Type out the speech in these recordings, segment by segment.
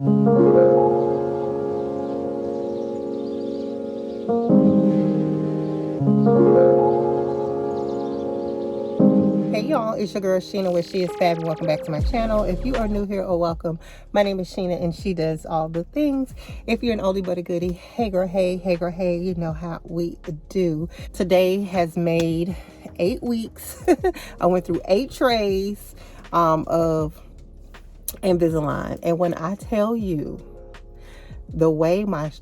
Hey y'all, it's your girl Sheena with She Is Fab, and welcome back to my channel. If you are new here, oh welcome. My name is Sheena and she does all the things. If you're an oldie but a goodie, hey girl, hey girl, hey, you know how we do. Today has made 8 weeks. I went through 8 trays of Invisalign, and when I tell you the way my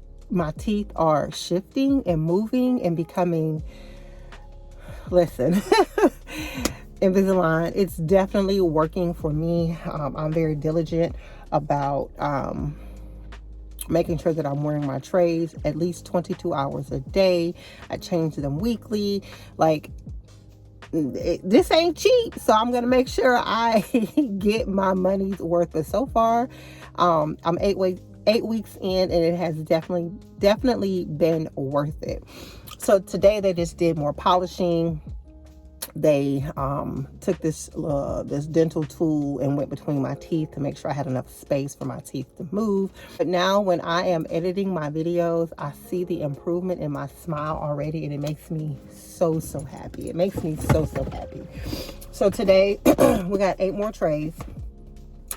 teeth are shifting and moving and becoming, listen, Invisalign, it's definitely working for me. I'm very diligent about making sure that I'm wearing my trays at least 22 hours a day. I change them weekly. Like, this ain't cheap, so I'm gonna make sure I get my money's worth. But so far, I'm 8 weeks in, and it has definitely been worth it. So today they just did more polishing. They took this dental tool and went between my teeth to make sure I had enough space for my teeth to move. But now when I am editing my videos, I see the improvement in my smile already, and it makes me so happy. It makes me so happy. So today we got 8 more trays.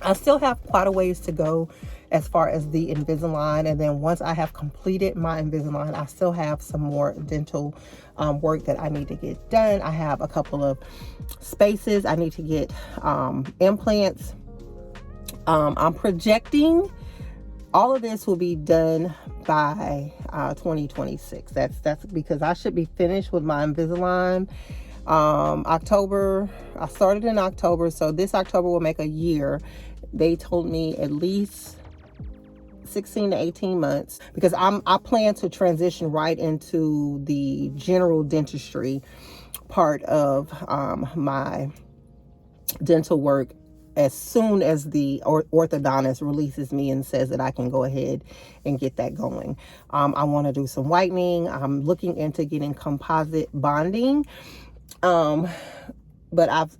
I still have quite a ways to go as far as the Invisalign, and then once I have completed my Invisalign, I still have some more dental work that I need to get done. I have a couple of spaces I need to get implants. I'm projecting all of this will be done by 2026. That's because I should be finished with my Invisalign October. I started in October, so this October will make a year. They told me at least 16 to 18 months, because I plan to transition right into the general dentistry part of my dental work as soon as the orthodontist releases me and says that I can go ahead and get that going. I want to do some whitening. I'm looking into getting composite bonding. But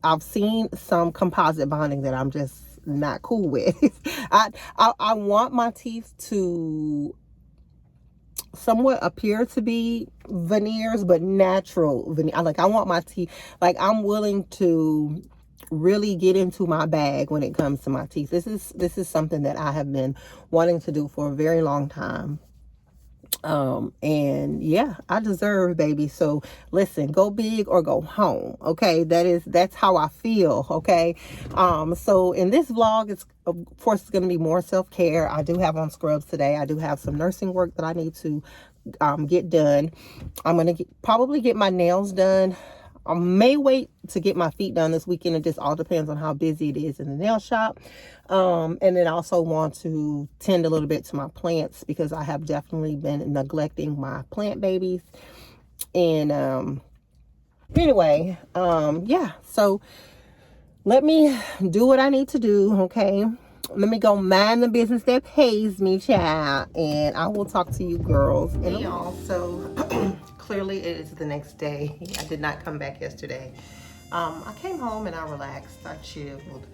I've seen some composite bonding that I'm just not cool with. I want my teeth to somewhat appear to be veneers, but natural veneer. I want my teeth, like, I'm willing to really get into my bag when it comes to my teeth. This is something that I have been wanting to do for a very long time. And yeah, I deserve, baby. So listen, go big or go home. Okay. That's how I feel. Okay. So in this vlog, it's, of course, it's going to be more self-care. I do have on scrubs today. I do have some nursing work that I need to, get done. I'm going to probably get my nails done. I may wait to get my feet done this weekend. It just all depends on how busy it is in the nail shop. And then I also want to tend a little bit to my plants, because I have definitely been neglecting my plant babies. And anyway, yeah, so let me do what I need to do, okay? Let me go mind the business that pays me, child, and I will talk to you girls. Hey y'all, so clearly it is the next day. I did not come back yesterday. I came home and I relaxed, I chilled.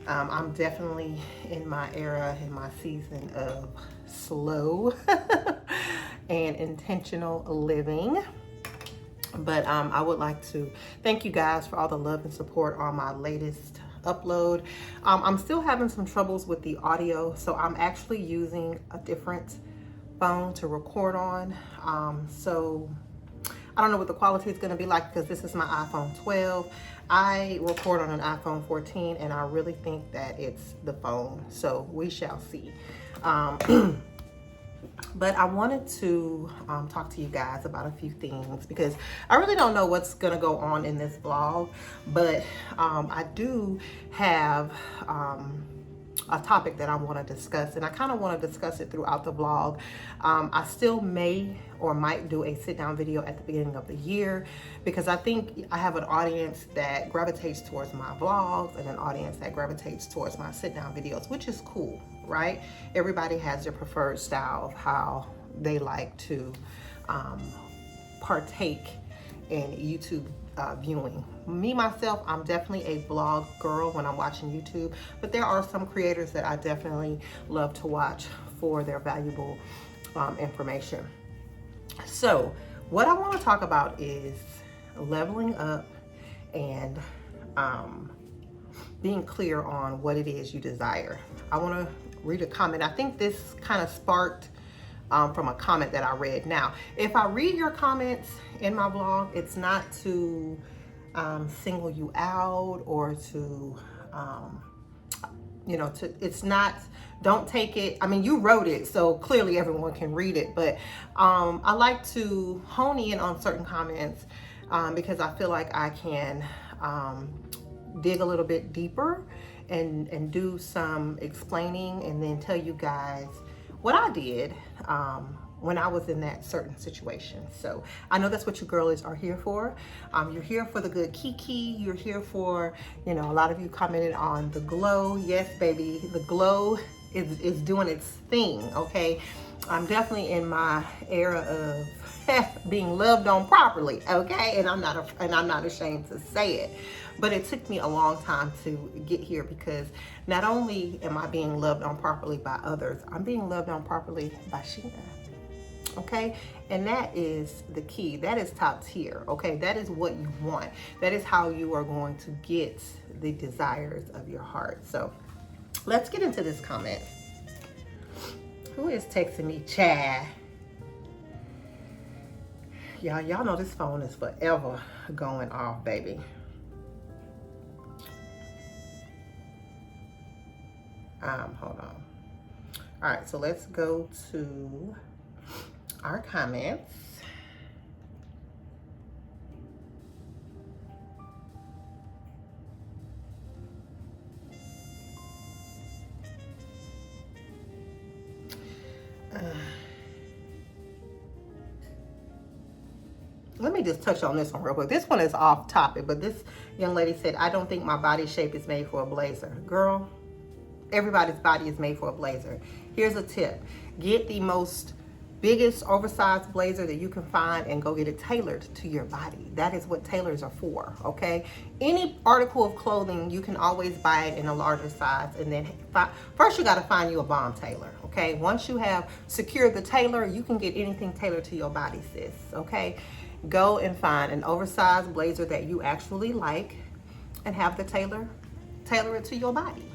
I'm definitely in my era, in my season of slow and intentional living. But I would like to thank you guys for all the love and support on my latest upload. I'm still having some troubles with the audio, so I'm actually using a different phone to record on. So I don't know what the quality is going to be like, because this is my iPhone 12. I record on an iPhone 14, and I really think that it's the phone. So we shall see. But I wanted to talk to you guys about a few things, because I really don't know what's going to go on in this vlog. But I do have a topic that I want to discuss, and I kind of want to discuss it throughout the vlog. I still may or might do a sit down video at the beginning of the year, because I think I have an audience that gravitates towards my vlogs and an audience that gravitates towards my sit down videos, which is cool, right? Everybody has their preferred style of how they like to partake in YouTube viewing. Me, myself, I'm definitely a vlog girl when I'm watching YouTube, but there are some creators that I definitely love to watch for their valuable information. So what I want to talk about is leveling up and being clear on what it is you desire. I want to read a comment. I think this kind of sparked from a comment that I read. Now, if I read your comments in my blog, it's not to single you out or to, it's not, don't take it. I mean, you wrote it, so clearly everyone can read it, but I like to hone in on certain comments because I feel like I can dig a little bit deeper and do some explaining and then tell you guys what I did when I was in that certain situation. So I know that's what you girlies are here for. You're here for the good kiki. You're here for, a lot of you commented on the glow. Yes, baby, the glow is doing its thing, okay? I'm definitely in my era of being loved on properly, okay? And I'm not ashamed to say it. But it took me a long time to get here because not only am I being loved on properly by others, I'm being loved on properly by Sheena. Okay, and that is the key. That is top tier. Okay, that is what you want. That is how you are going to get the desires of your heart. So let's get into this comment. Who is texting me? Chad. Y'all know this phone is forever going off, baby. Hold on. All right, so let's go to our comments. Let me just touch on this one real quick. This one is off topic, but this young lady said, I don't think my body shape is made for a blazer. Girl, everybody's body is made for a blazer. Here's a tip. Get the biggest oversized blazer that you can find and go get it tailored to your body. That is what tailors are for, okay? Any article of clothing, you can always buy it in a larger size, and then first you got to find you a bomb tailor, okay? Once you have secured the tailor, you can get anything tailored to your body, sis, okay? Go and find an oversized blazer that you actually like and have the tailor it to your body.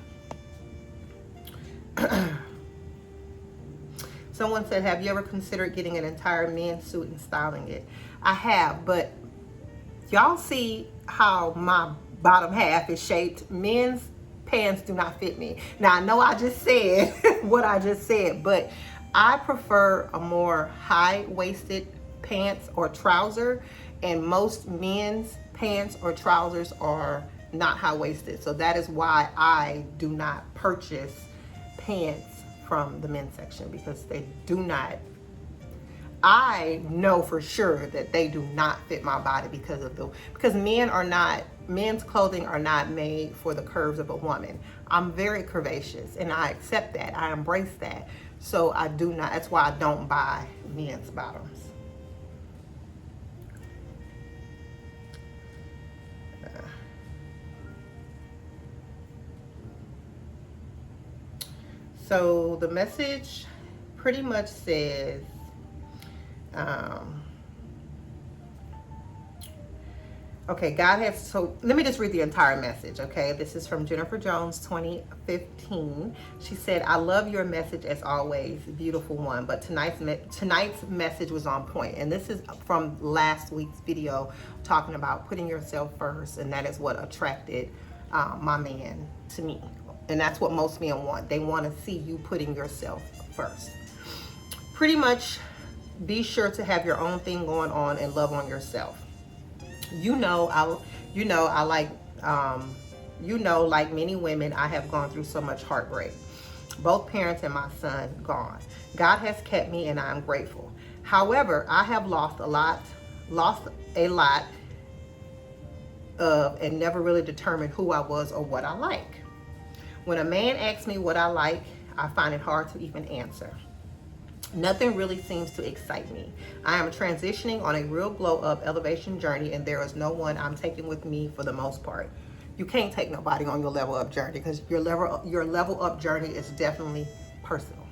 Someone said, have you ever considered getting an entire men's suit and styling it? I have, but y'all see how my bottom half is shaped. Men's pants do not fit me. Now, I know I just said what I just said, but I prefer a more high-waisted pants or trouser, and most men's pants or trousers are not high-waisted. So that is why I do not purchase pants from the men's section, because they do not, I know for sure that they do not fit my body because men's clothing are not made for the curves of a woman. I'm very curvaceous and I accept that. I embrace that. So I do not, that's why I don't buy men's bottoms. So the message pretty much says, okay, God has, so let me just read the entire message, okay? This is from Jennifer Jones, 2015. She said, I love your message as always, beautiful one, but tonight's message was on point. And this is from last week's video talking about putting yourself first, and that is what attracted my man to me. And that's what most men want. They want to see you putting yourself first. Pretty much be sure to have your own thing going on and love on yourself. Like many women, I have gone through so much heartbreak. Both parents and my son gone. God has kept me and I'm grateful. However, I have lost a lot of and never really determined who I was or what I like. When a man asks me what I like, I find it hard to even answer. Nothing really seems to excite me. I am transitioning on a real glow up elevation journey, and there is no one I'm taking with me for the most part. You can't take nobody on your level up journey, because your level up journey is definitely personal.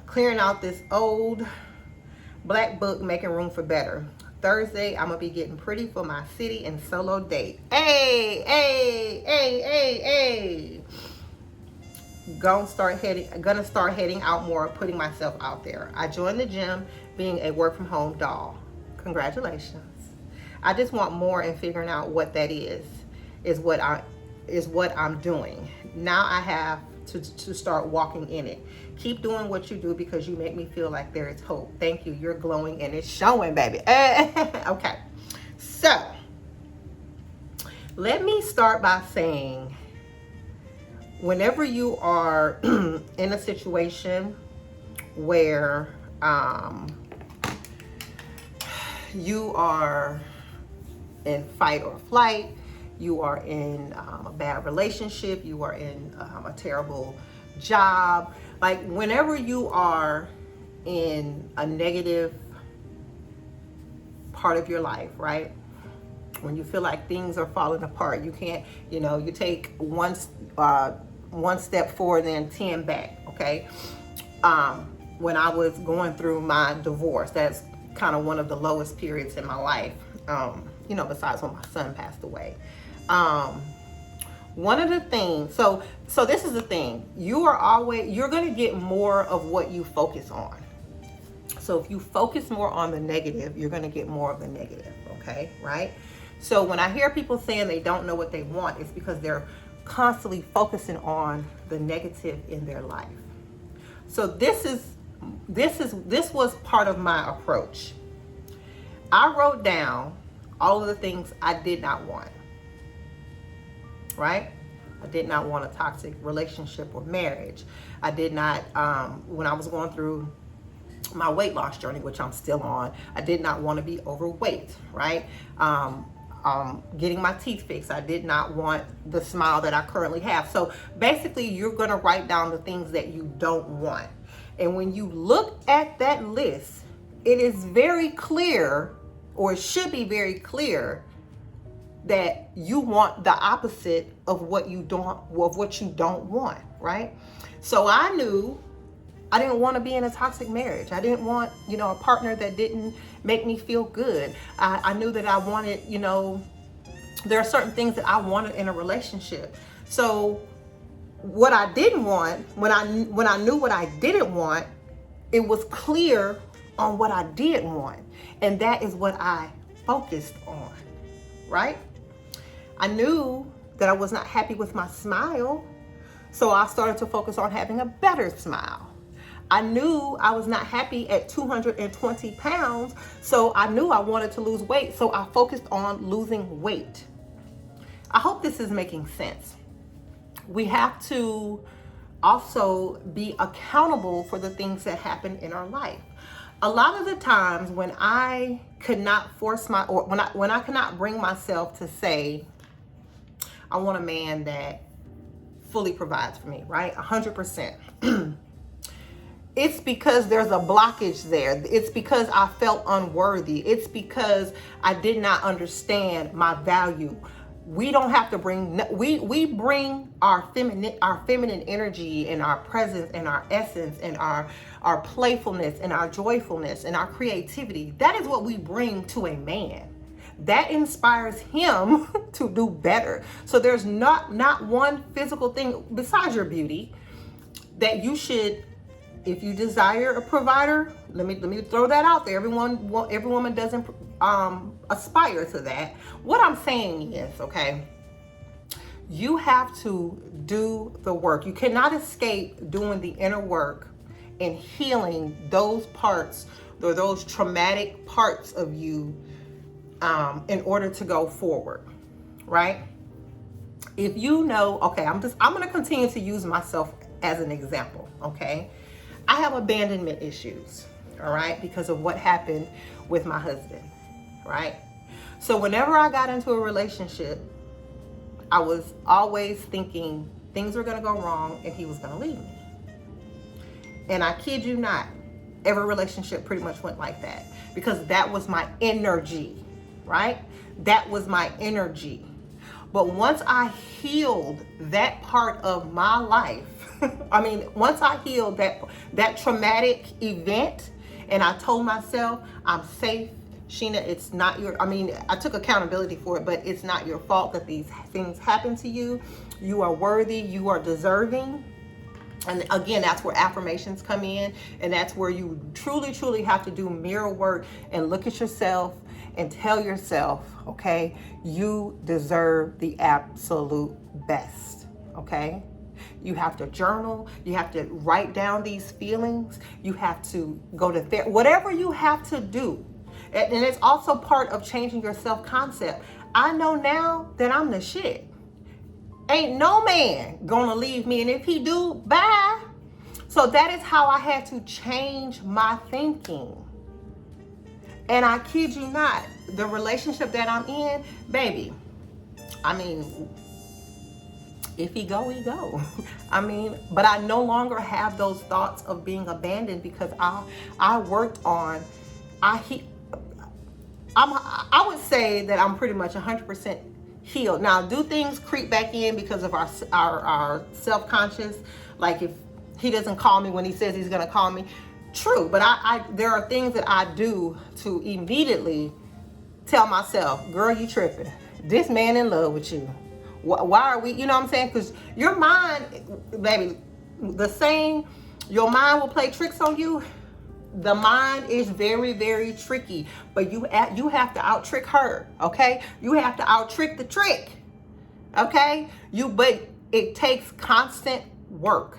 Clearing out this old black book, making room for better. Thursday, I'm gonna be getting pretty for my city and solo date. Hey, hey, hey, hey, hey. Gonna start heading out more, putting myself out there. I joined the gym, being a work from home doll. Congratulations. I just want more, and figuring out what that is what I'm doing. Now I have to start walking in it. Keep doing what you do, because you make me feel like there is hope. Thank you. You're glowing and it's showing, baby. Okay. So let me start by saying, whenever you are in a situation where you are in fight or flight, you are in a bad relationship, you are in a terrible job, like whenever you are in a negative part of your life, right? When you feel like things are falling apart, you can't, you take one step forward, then 10 back, okay? When I was going through my divorce, that's kind of one of the lowest periods in my life, besides when my son passed away. One of the things, so this is the thing, you're going to get more of what you focus on. So if you focus more on the negative, you're going to get more of the negative, okay, right? So when I hear people saying they don't know what they want, it's because they're constantly focusing on the negative in their life. So this was part of my approach. I wrote down all of the things I did not want, right? I did not want a toxic relationship or marriage. I did not, when I was going through my weight loss journey, which I'm still on, I did not want to be overweight, right? Getting my teeth fixed, I did not want the smile that I currently have. So basically, you're going to write down the things that you don't want. And when you look at that list, it is very clear, or it should be very clear, that you want the opposite of what you don't want, right? So I knew I didn't want to be in a toxic marriage. I didn't want, a partner that didn't make me feel good. I knew that I wanted, there are certain things that I wanted in a relationship. So what I didn't want, when I knew what I didn't want, it was clear on what I did want. And that is what I focused on, right? I knew that I was not happy with my smile, so I started to focus on having a better smile. I knew I was not happy at 220 pounds, so I knew I wanted to lose weight, so I focused on losing weight. I hope this is making sense. We have to also be accountable for the things that happen in our life. A lot of the times when I could not when I could not bring myself to say, I want a man that fully provides for me, right? 100%. It's because there's a blockage there. It's because I felt unworthy. It's because I did not understand my value. We don't have to we bring our feminine energy and our presence and our essence and our playfulness and our joyfulness and our creativity. That is what we bring to a man. That inspires him to do better. So there's not one physical thing besides your beauty that you should, if you desire a provider, let me throw that out there. Every woman doesn't aspire to that. What I'm saying is, okay, you have to do the work. You cannot escape doing the inner work and healing those parts or those traumatic parts of you in order to go forward, right? If you know, okay, I'm going to continue to use myself as an example, okay? I have abandonment issues, all right, because of what happened with my husband, right? So whenever I got into a relationship, I was always thinking things were going to go wrong and he was going to leave me. And I kid you not, every relationship pretty much went like that, because that was my energy, right? That was my energy. But once I healed that part of my life, once I healed that traumatic event, and I told myself, I'm safe, Sheena, it's not I took accountability for it, but it's not your fault that these things happen to you. You are worthy, you are deserving. And again, that's where affirmations come in, and that's where you truly, truly have to do mirror work and look at yourself and tell yourself, okay, you deserve the absolute best, okay? You have to journal, you have to write down these feelings, you have to go to therapy, whatever you have to do. And it's also part of changing your self-concept. I know now that I'm the shit. Ain't no man gonna leave me, and if he do, bye. So that is how I had to change my thinking. And I kid you not, the relationship that I'm in, baby, if he go, he go. But I no longer have those thoughts of being abandoned, because I worked on, I would say that I'm pretty much 100% healed. Now, do things creep back in because of our self-conscious? Like if he doesn't call me when he says he's going to call me, true. But there are things that I do to immediately tell myself, girl, you tripping. This man in love with you. Why are we, you know what I'm saying? Because your mind, baby, your mind will play tricks on you. The mind is very, very tricky, but you have to out-trick her, okay? You have to out-trick the trick, okay? But it takes constant work.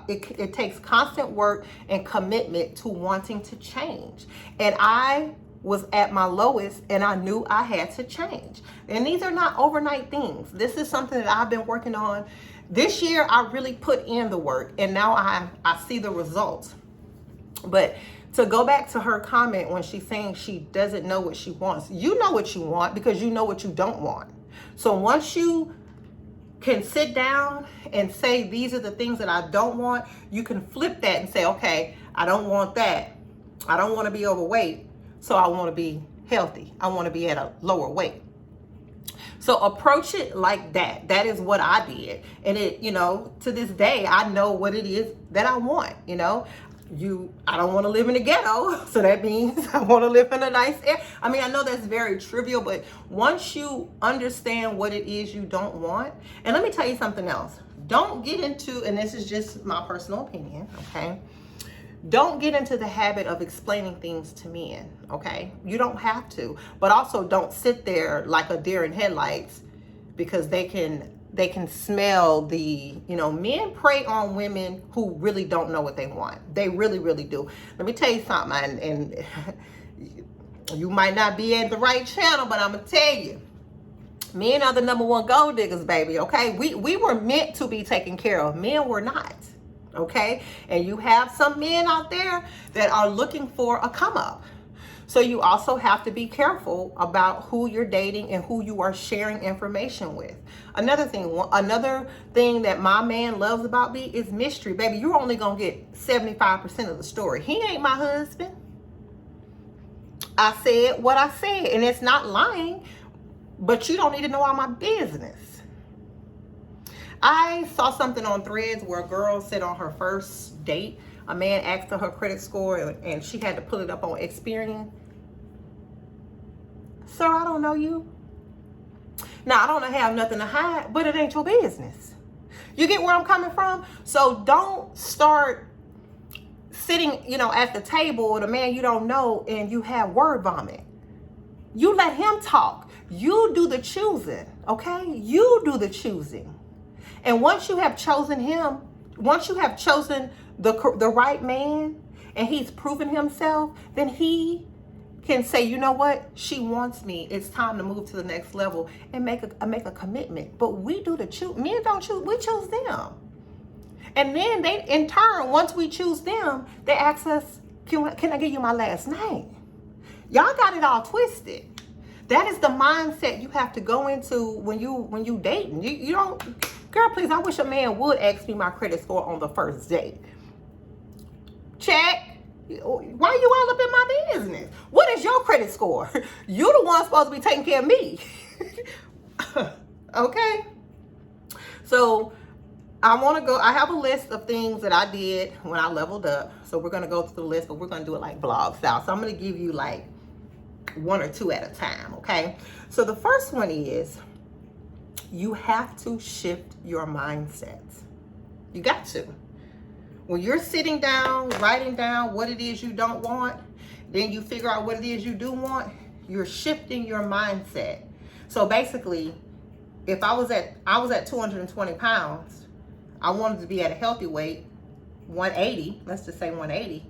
It takes constant work and commitment to wanting to change. And I was at my lowest, and I knew I had to change. And these are not overnight things. This is something that I've been working on. This year, I really put in the work, and now I see the results. But to go back to her comment when she's saying she doesn't know what she wants, you know what you want because you know what you don't want. So once you can sit down and say, these are the things that I don't want, you can flip that and say, okay, I don't want that. I don't want to be overweight, so I want to be healthy. I want to be at a lower weight. So approach it like that. That is what I did. And it, to this day, I know what it is that I want, I don't want to live in the ghetto, so that means I want to live in a nice area. I know that's very trivial, but once you understand what it is you don't want, and let me tell you something else. Don't get into, and this is just my personal opinion, okay? Don't get into the habit of explaining things to men, okay? You don't have to, but also don't sit there like a deer in headlights, because they can smell men prey on women who really don't know what they want. They really, really do. Let me tell you something, and you might not be at the right channel, but I'm going to tell you, men are the number one gold diggers, baby, okay? We were meant to be taken care of. Men were not, okay? And you have some men out there that are looking for a come up. So you also have to be careful about who you're dating and who you are sharing information with. Another thing that my man loves about me is mystery. Baby, you're only going to get 75% of the story. He ain't my husband. I said what I said, and it's not lying, but you don't need to know all my business. I saw something on Threads where a girl said on her first date, a man asked her credit score, and she had to pull it up on Experian. Sir, I don't know you. Now, I don't have nothing to hide, but it ain't your business. You get where I'm coming from? So don't start sitting, at the table with a man you don't know and you have word vomit. You let him talk. You do the choosing, okay? You do the choosing. And once you have chosen him, once you have chosen the right man and he's proven himself, then he can say, you know what, she wants me. It's time to move to the next level and make a commitment. But we do the choose. Men don't choose. We choose them. And then they, in turn, once we choose them, they ask us, can I give you my last name? Y'all got it all twisted. That is the mindset you have to go into when you dating. You don't, girl, please, I wish a man would ask me my credit score on the first date. Why are you all up in my business? What is your credit score? You the one supposed to be taking care of me. Okay? So I want to go, I have a list of things that I did when I leveled up. So we're going to go through the list, but we're going to do it like blog style. So I'm going to give you like one or two at a time, okay? So the first one is you have to shift your mindset. You got to. When you're sitting down, writing down what it is you don't want, then you figure out what it is you do want, you're shifting your mindset. So basically, if I was at 220 pounds, I wanted to be at a healthy weight, 180, let's just say 180.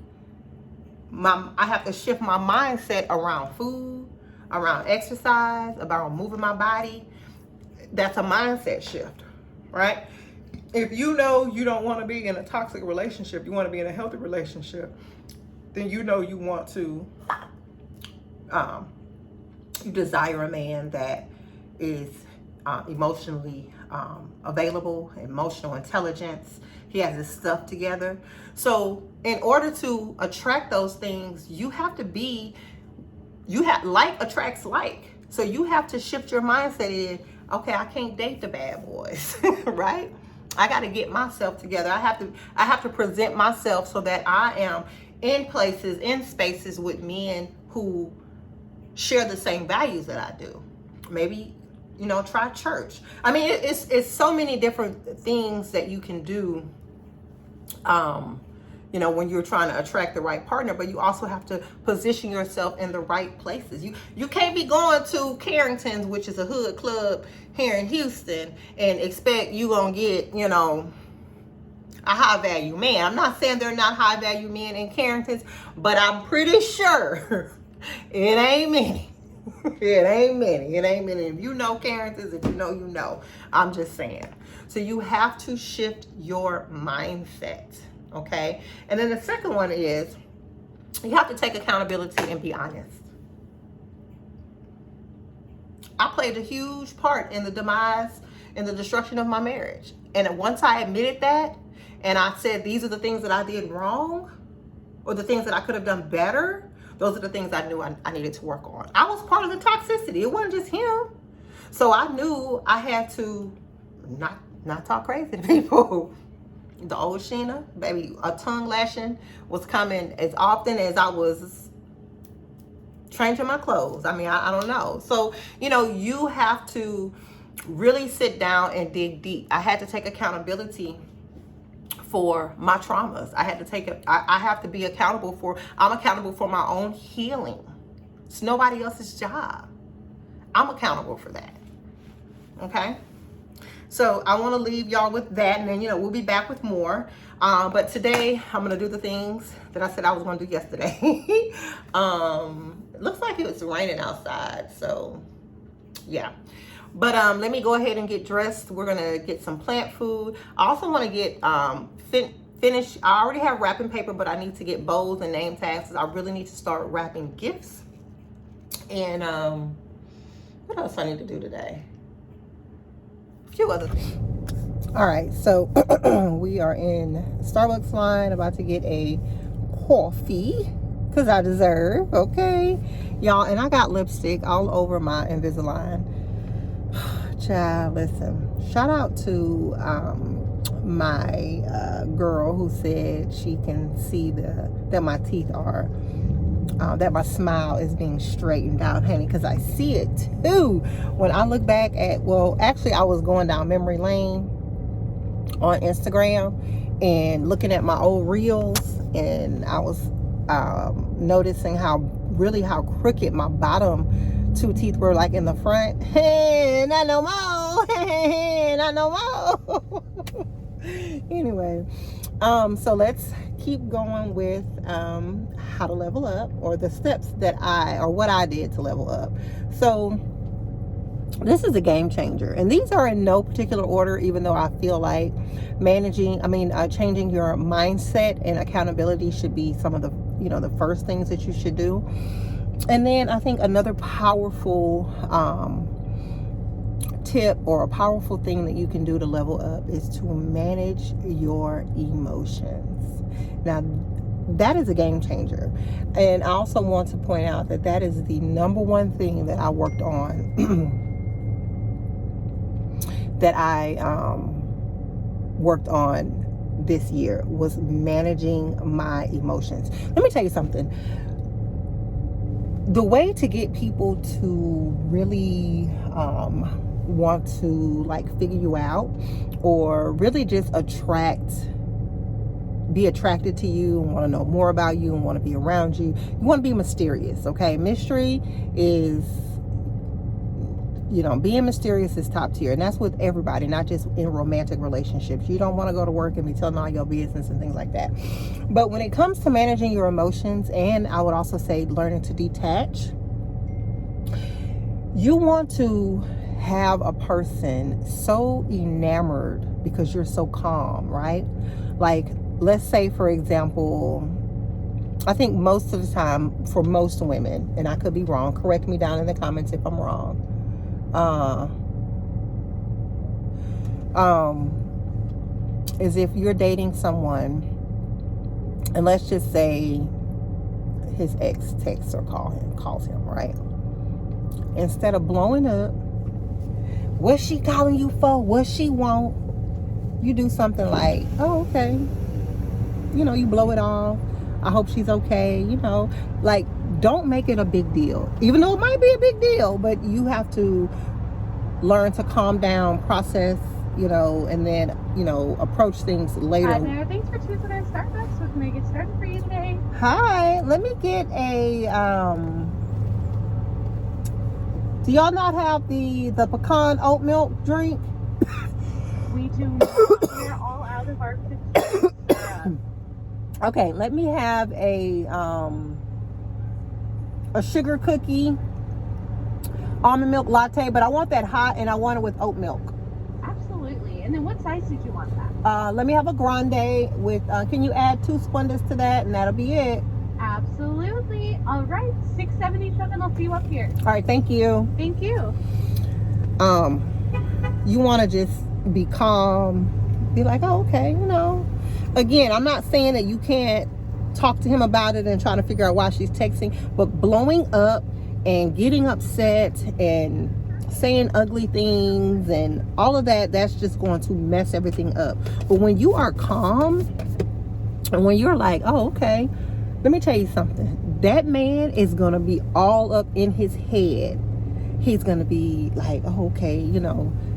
I have to shift my mindset around food, around exercise, about moving my body. That's a mindset shift, right? If you know you don't want to be in a toxic relationship, you want to be in a healthy relationship, then you know you want to, you desire a man that is emotionally available, emotional intelligence. He has his stuff together. So in order to attract those things, you have to be, like attracts like. So you have to shift your mindset in, okay, I can't date the bad boys, right? I got to get myself together. I have to present myself so that I am in places, in spaces with men who share the same values that I do. Maybe, try church. I mean, it's so many different things that you can do, when you're trying to attract the right partner, but you also have to position yourself in the right places. You can't be going to Carrington's, which is a hood club here in Houston, and expect you gonna get, a high value man. I'm not saying they're not high value men in Carrington's, but I'm pretty sure it ain't many. It ain't many. If you know Carrington's, if you know. I'm just saying. So you have to shift your mindset, okay? And then the second one is you have to take accountability and be honest. I played a huge part in the demise and the destruction of my marriage. And once I admitted that, and I said, these are the things that I did wrong, or the things that I could have done better, those are the things I knew I needed to work on. I was part of the toxicity. It wasn't just him. So I knew I had to not talk crazy to people. The old Sheena, baby, a tongue lashing was coming as often as I was changing my clothes. I mean, I don't know. So, you have to really sit down and dig deep. I had to take accountability for my traumas. I have to be accountable I'm accountable for my own healing. It's nobody else's job. I'm accountable for that. Okay? So I want to leave y'all with that, and then, we'll be back with more. But today I'm going to do the things that I said I was going to do yesterday. It looks like it was raining outside, so yeah. But let me go ahead and get dressed. We're going to get some plant food. I also want to get finished. I already have wrapping paper, but I need to get bows and name tags. I really need to start wrapping gifts. And what else I need to do today? A few other things. All right, so we are in Starbucks line about to get a coffee because I deserve, okay? Y'all, and I got lipstick all over my Invisalign. Child, listen, shout out to my girl who said she can see that my teeth are, that my smile is being straightened out, honey, because I see it too. When I look back at, actually I was going down memory lane on Instagram and looking at my old reels, and I was noticing how crooked my bottom two teeth were, like in the front. Hey, not no more. Hey, not no more. Anyway, so let's keep going with how to level up, or the steps what I did to level up. So this is a game changer, and these are in no particular order, even though I feel like changing your mindset and accountability should be some of the the first things that you should do. And then I think another powerful tip, or a powerful thing that you can do to level up, is to manage your emotions. Now, that is a game changer. And I also want to point out that that is the number one thing that I worked on that I worked on this year, was managing my emotions. Let me tell you something. The way to get people to really want to like figure you out, or really just be attracted to you and want to know more about you and want to be around you, you want to be mysterious. Okay, mystery is, being mysterious is top tier, and that's with everybody, not just in romantic relationships. You don't want to go to work and be telling all your business and things like that. But when it comes to managing your emotions, and I would also say learning to detach, you want to have a person so enamored because you're so calm, right? Like, let's say, for example, I think most of the time for most women, and I could be wrong, correct me down in the comments if I'm wrong, is if you're dating someone, and let's just say his ex texts or calls him, right? Instead of blowing up, what's she calling you for? What she want? You do something like, oh, okay. You blow it off. I hope she's okay. Like, don't make it a big deal. Even though it might be a big deal, but you have to learn to calm down, process, and then, approach things later. Hi there. Thanks for choosing our Starbucks. What can I get started for you today? Hi. Let me get a, do y'all not have the pecan oat milk drink? We do not. We're all out of our cookies. Okay, let me have a sugar cookie almond milk latte, but I want that hot, and I want it with oat milk. Absolutely. And then what size did you want that? Let me have a grande with, can you add 2 Splendors to that, and that'll be it. Absolutely. All right, $6.77. I'll see you up here. All right, thank you. Thank you. You want to just be calm, be like, oh, okay, Again, I'm not saying that you can't talk to him about it and try to figure out why she's texting, but blowing up and getting upset and saying ugly things and all of that, that's just going to mess everything up. But when you are calm and when you're like, oh, okay, let me tell you something. That man is going to be all up in his head. He's going to be like, oh, okay,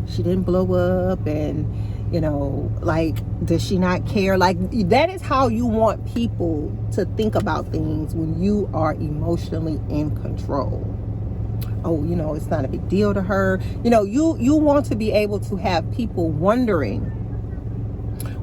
she didn't blow up, and like, does she not care? Like, that is how you want people to think about things when you are emotionally in control. Oh, it's not a big deal to her. You want to be able to have people wondering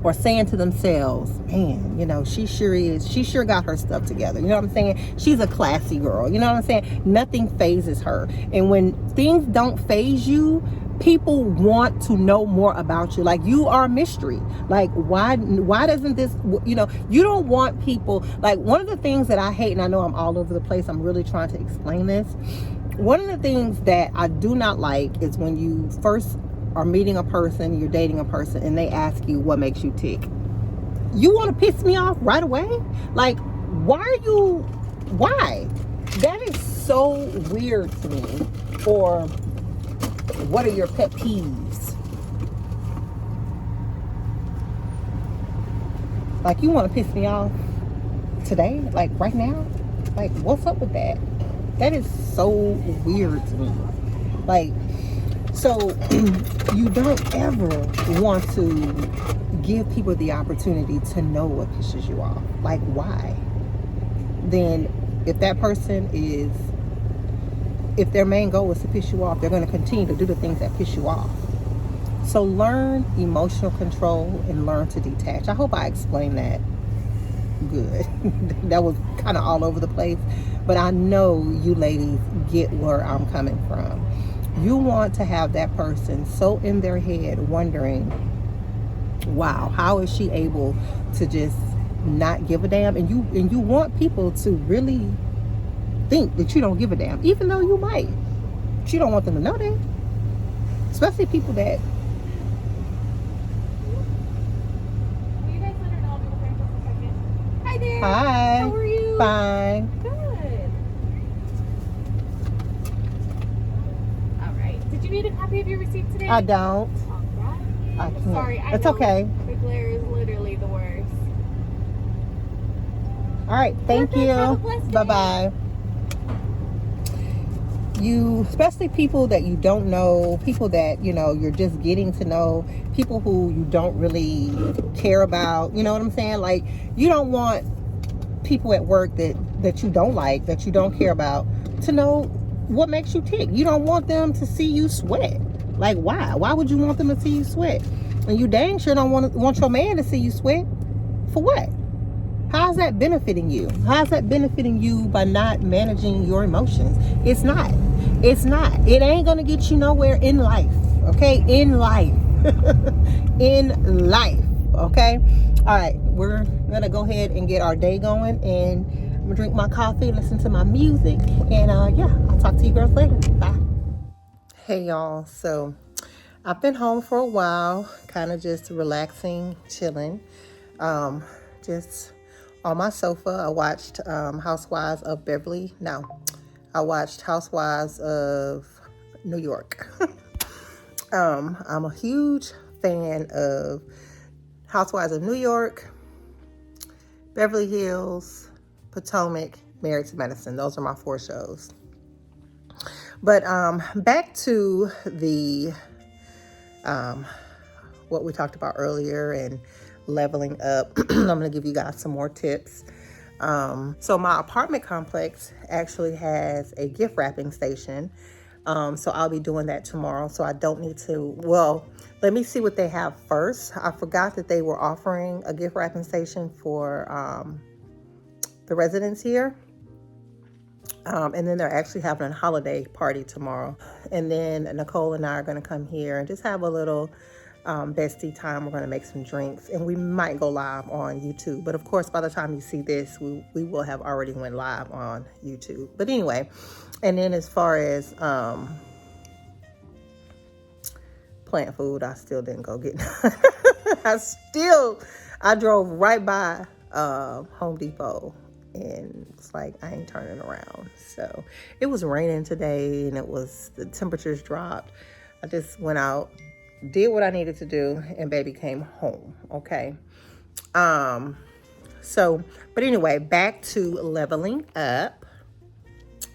or saying to themselves, man, she sure got her stuff together. You know what I'm saying? She's a classy girl. You know what I'm saying? Nothing phases her. And when things don't phase you, people want to know more about you. Like, you are a mystery. Like, why doesn't this, you don't want people, like, one of the things that I hate, and I know I'm all over the place, I'm really trying to explain this. One of the things that I do not like is when you first are meeting a person, you're dating a person, and they ask you what makes you tick. You want to piss me off right away? Like, why? That is so weird to me. Or, what are your pet peeves? Like, you want to piss me off today? Like, right now? Like, what's up with that? That is so weird to me. Like, so you don't ever want to give people the opportunity to know what pisses you off. Like, why? Then if that person if their main goal is to piss you off, they're going to continue to do the things that piss you off. So learn emotional control and learn to detach. I hope I explained that good. That was kind of all over the place, but I know you ladies get where I'm coming from. You want to have that person so in their head wondering, wow, how is she able to just not give a damn? And you want people to really think that you don't give a damn, even though you might. But you don't want them to know that. Especially people that... Will you guys let her know I'll be with her in just a second? Hi there. Hi. you? Fine. Good. All right. Did you need a copy of your receipt today? I don't. All right. I can't. Sorry, I It's know okay. the glare is literally the worst. All right. Thank Perfect. you. Have a blessed day. Bye-bye. You, especially people that you don't know, people that, you know, you're just getting to know, people who you don't really care about, you know what I'm saying? Like, you don't want people at work that you don't like, that you don't care about, to know what makes you tick. You don't want them to see you sweat. Like, why would you want them to see you sweat? And you dang sure don't want your man to see you sweat. For what? How's that benefiting you? How's that benefiting you by not managing your emotions? It's not. It ain't gonna get you nowhere in life. Okay? In life. In life. Okay? All right. We're gonna go ahead and get our day going, and I'm gonna drink my coffee, listen to my music, and yeah, I'll talk to you girls later. Bye. Hey y'all. So I've been home for a while, kind of just relaxing, chilling. Just on my sofa, I watched Housewives of Beverly. No, I watched Housewives of New York. I'm a huge fan of Housewives of New York, Beverly Hills, Potomac, Married to Medicine. Those are my 4 shows. But back to the what we talked about earlier and leveling up. I'm going to give you guys some more tips. So my apartment complex actually has a gift wrapping station. So I'll be doing that tomorrow. So I don't need to, well, let me see what they have first. I forgot that they were offering a gift wrapping station for the residents here. And then they're actually having a holiday party tomorrow. And then Nicole and I are going to come here and just have a little bestie time. We're going to make some drinks, and we might go live on YouTube. But of course, by the time you see this, we will have already went live on YouTube. But anyway, and then as far as plant food, I still didn't go get none. I drove right by Home Depot, and it's like I ain't turning around. So it was raining today, and the temperatures dropped. I just went out, did what I needed to do, and baby came home. Okay. So, but anyway, back to leveling up.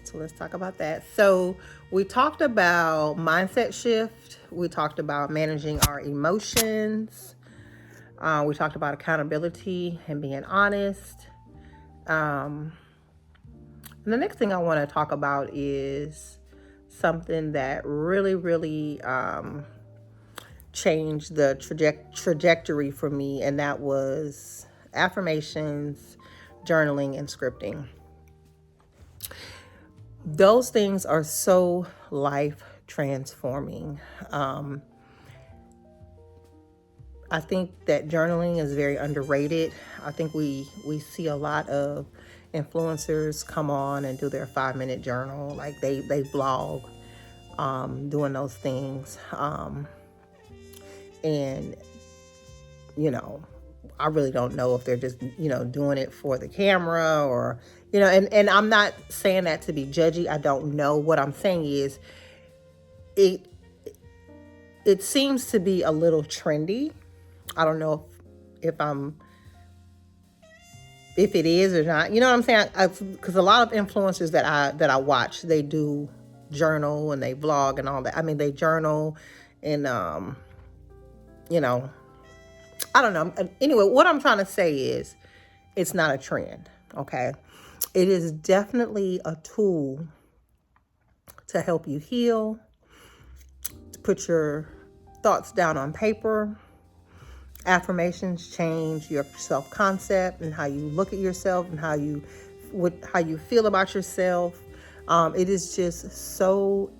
So let's talk about that. So we talked about mindset shift. We talked about managing our emotions. We talked about accountability and being honest. And the next thing I want to talk about is something that really changed the trajectory for me, and that was affirmations, journaling, and scripting. Those things are so life transforming. I think that journaling is very underrated. I think we see a lot of influencers come on and do their 5-minute journal, like they blog, doing those things. And, you know, I really don't know if they're just, doing it for the camera or, and I'm not saying that to be judgy. I don't know. What I'm saying is it seems to be a little trendy. I don't know if it is or not. You know what I'm saying? Because a lot of influencers that I watch, they do journal and they vlog and all that. I mean, they journal and, I don't know. Anyway, what I'm trying to say is it's not a trend, okay? It is definitely a tool to help you heal, to put your thoughts down on paper. Affirmations change your self-concept and how you look at yourself and how you feel about yourself. It is just so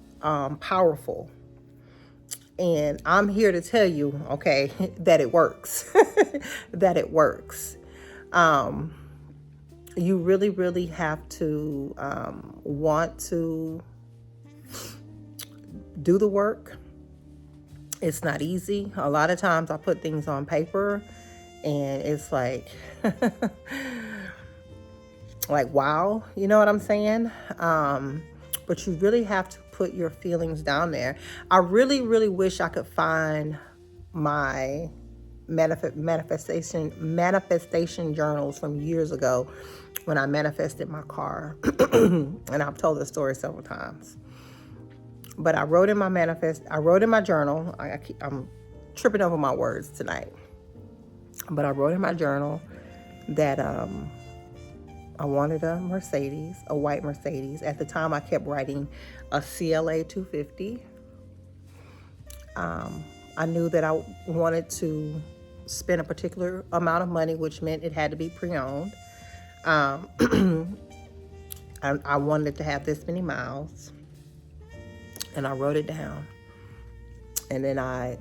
powerful. And I'm here to tell you, okay, that it works. That it works. You really have to want to do the work. It's not easy. A lot of times I put things on paper and it's like, like, wow, you know what I'm saying? But you really have to put your feelings down there. I really, really wish I could find my manifestation journals from years ago when I manifested my car. And I've told this story several times. But I wrote in my journal. I'm tripping over my words tonight. But I wrote in my journal that I wanted a Mercedes, a white Mercedes. At the time, I kept writing a CLA 250. I knew that I wanted to spend a particular amount of money, which meant it had to be pre-owned. I wanted it to have this many miles, and I wrote it down. And then I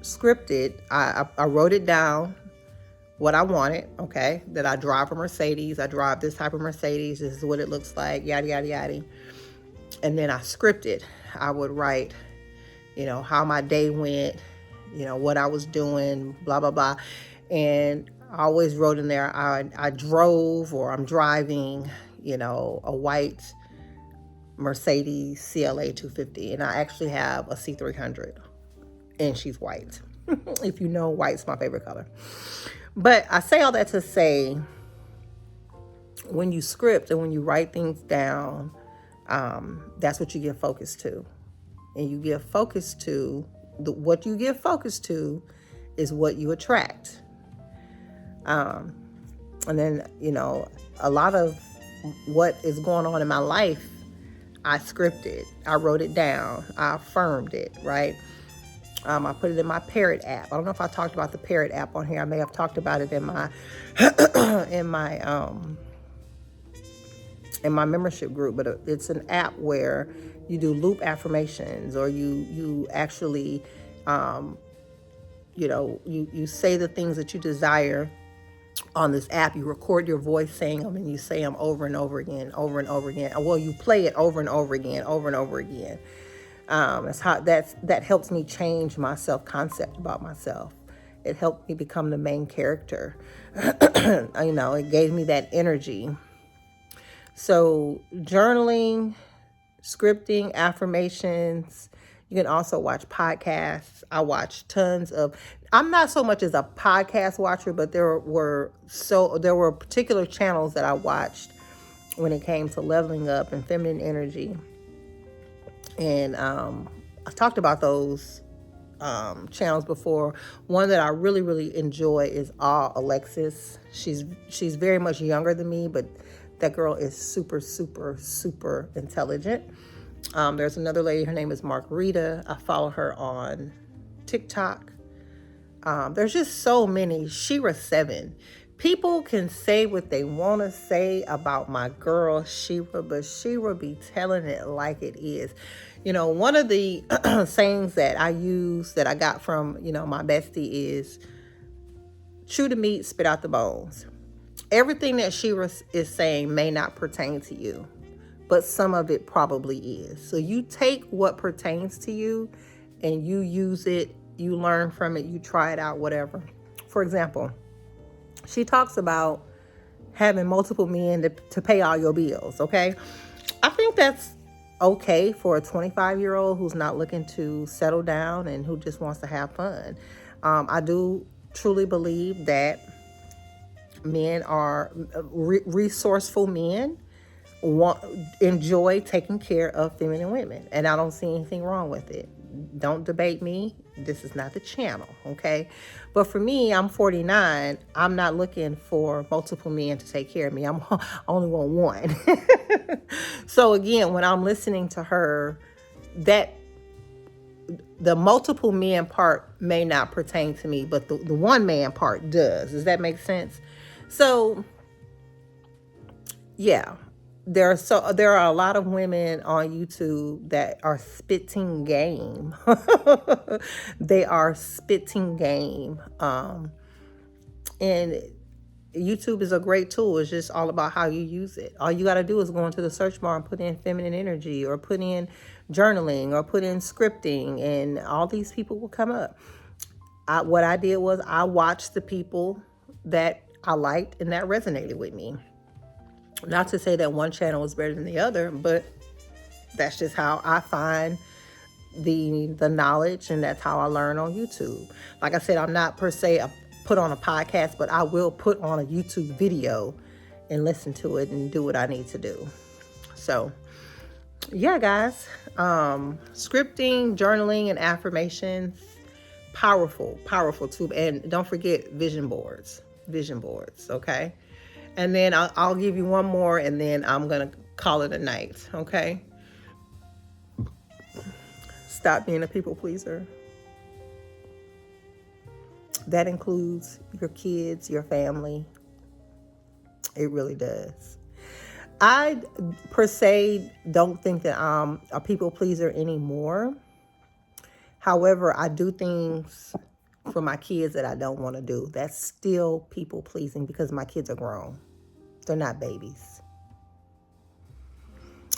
scripted. I wrote it down what I wanted. Okay, that I drive a Mercedes. I drive this type of Mercedes. This is what it looks like. Yada yada yada. And then I scripted. I would write, how my day went, what I was doing, blah, blah, blah. And I always wrote in there, I drove or I'm driving, a white Mercedes CLA 250. And I actually have a C300 and she's white. If you know, white's my favorite color. But I say all that to say, when you script and when you write things down, that's what you give focus to. And you give focus to, what you give focus to is what you attract. And then, a lot of what is going on in my life, I scripted. I wrote it down. I affirmed it, right? I put it in my Parrot app. I don't know if I talked about the Parrot app on here. I may have talked about it in my in my membership group, but it's an app where you do loop affirmations, or you actually, you say the things that you desire on this app. You record your voice saying them, and you say them over and over again, over and over again. Well, you play it over and over again, over and over again. That helps me change my self-concept about myself. It helped me become the main character. It gave me that energy. So journaling, scripting, affirmations. You can also watch podcasts. I watch tons of, I'm not so much as a podcast watcher, but there were particular channels that I watched when it came to leveling up and feminine energy. And I've talked about those channels before. One that I really, really enjoy is Alexis. She's very much younger than me, but that girl is super, super, super intelligent. There's another lady, her name is Margarita. I follow her on TikTok. There's just so many. Shira 7. People can say what they want to say about my girl Shira, but Shira be telling it like it is. One of the sayings that I use that I got from, my bestie is, chew the meat, spit out the bones. Everything that Shira is saying may not pertain to you, but some of it probably is. So you take what pertains to you and you use it, you learn from it, you try it out, whatever. For example, she talks about having multiple men to pay all your bills, okay? I think that's okay for a 25-year-old who's not looking to settle down and who just wants to have fun. I do truly believe that men are resourceful men enjoy taking care of feminine women, and I don't see anything wrong with it. Don't debate me. This is not the channel, okay? But for me, I'm 49. I'm not looking for multiple men to take care of me. I only want one. So again, when I'm listening to her, that the multiple men part may not pertain to me, but the one man part does. Does that make sense? So yeah, there are a lot of women on YouTube that are spitting game. They are spitting game. And YouTube is a great tool. It's just all about how you use it. All you got to do is go into the search bar and put in feminine energy, or put in journaling, or put in scripting, and all these people will come up. What I did was I watched the people that I liked and that resonated with me. Not to say that one channel is better than the other, but that's just how I find the knowledge, and that's how I learn on YouTube. Like I said, I'm not per se put on a podcast, but I will put on a YouTube video and listen to it and do what I need to do. So yeah, guys, scripting, journaling, and affirmations, powerful too. And don't forget vision boards, okay? And then I'll give you one more, and then I'm gonna call it a night, okay? Stop being a people pleaser. That includes your kids, your family. It really does. I, per se, don't think that I'm a people pleaser anymore. However, I do things for my kids that I don't want to do. That's still people pleasing because my kids are grown. They're not babies.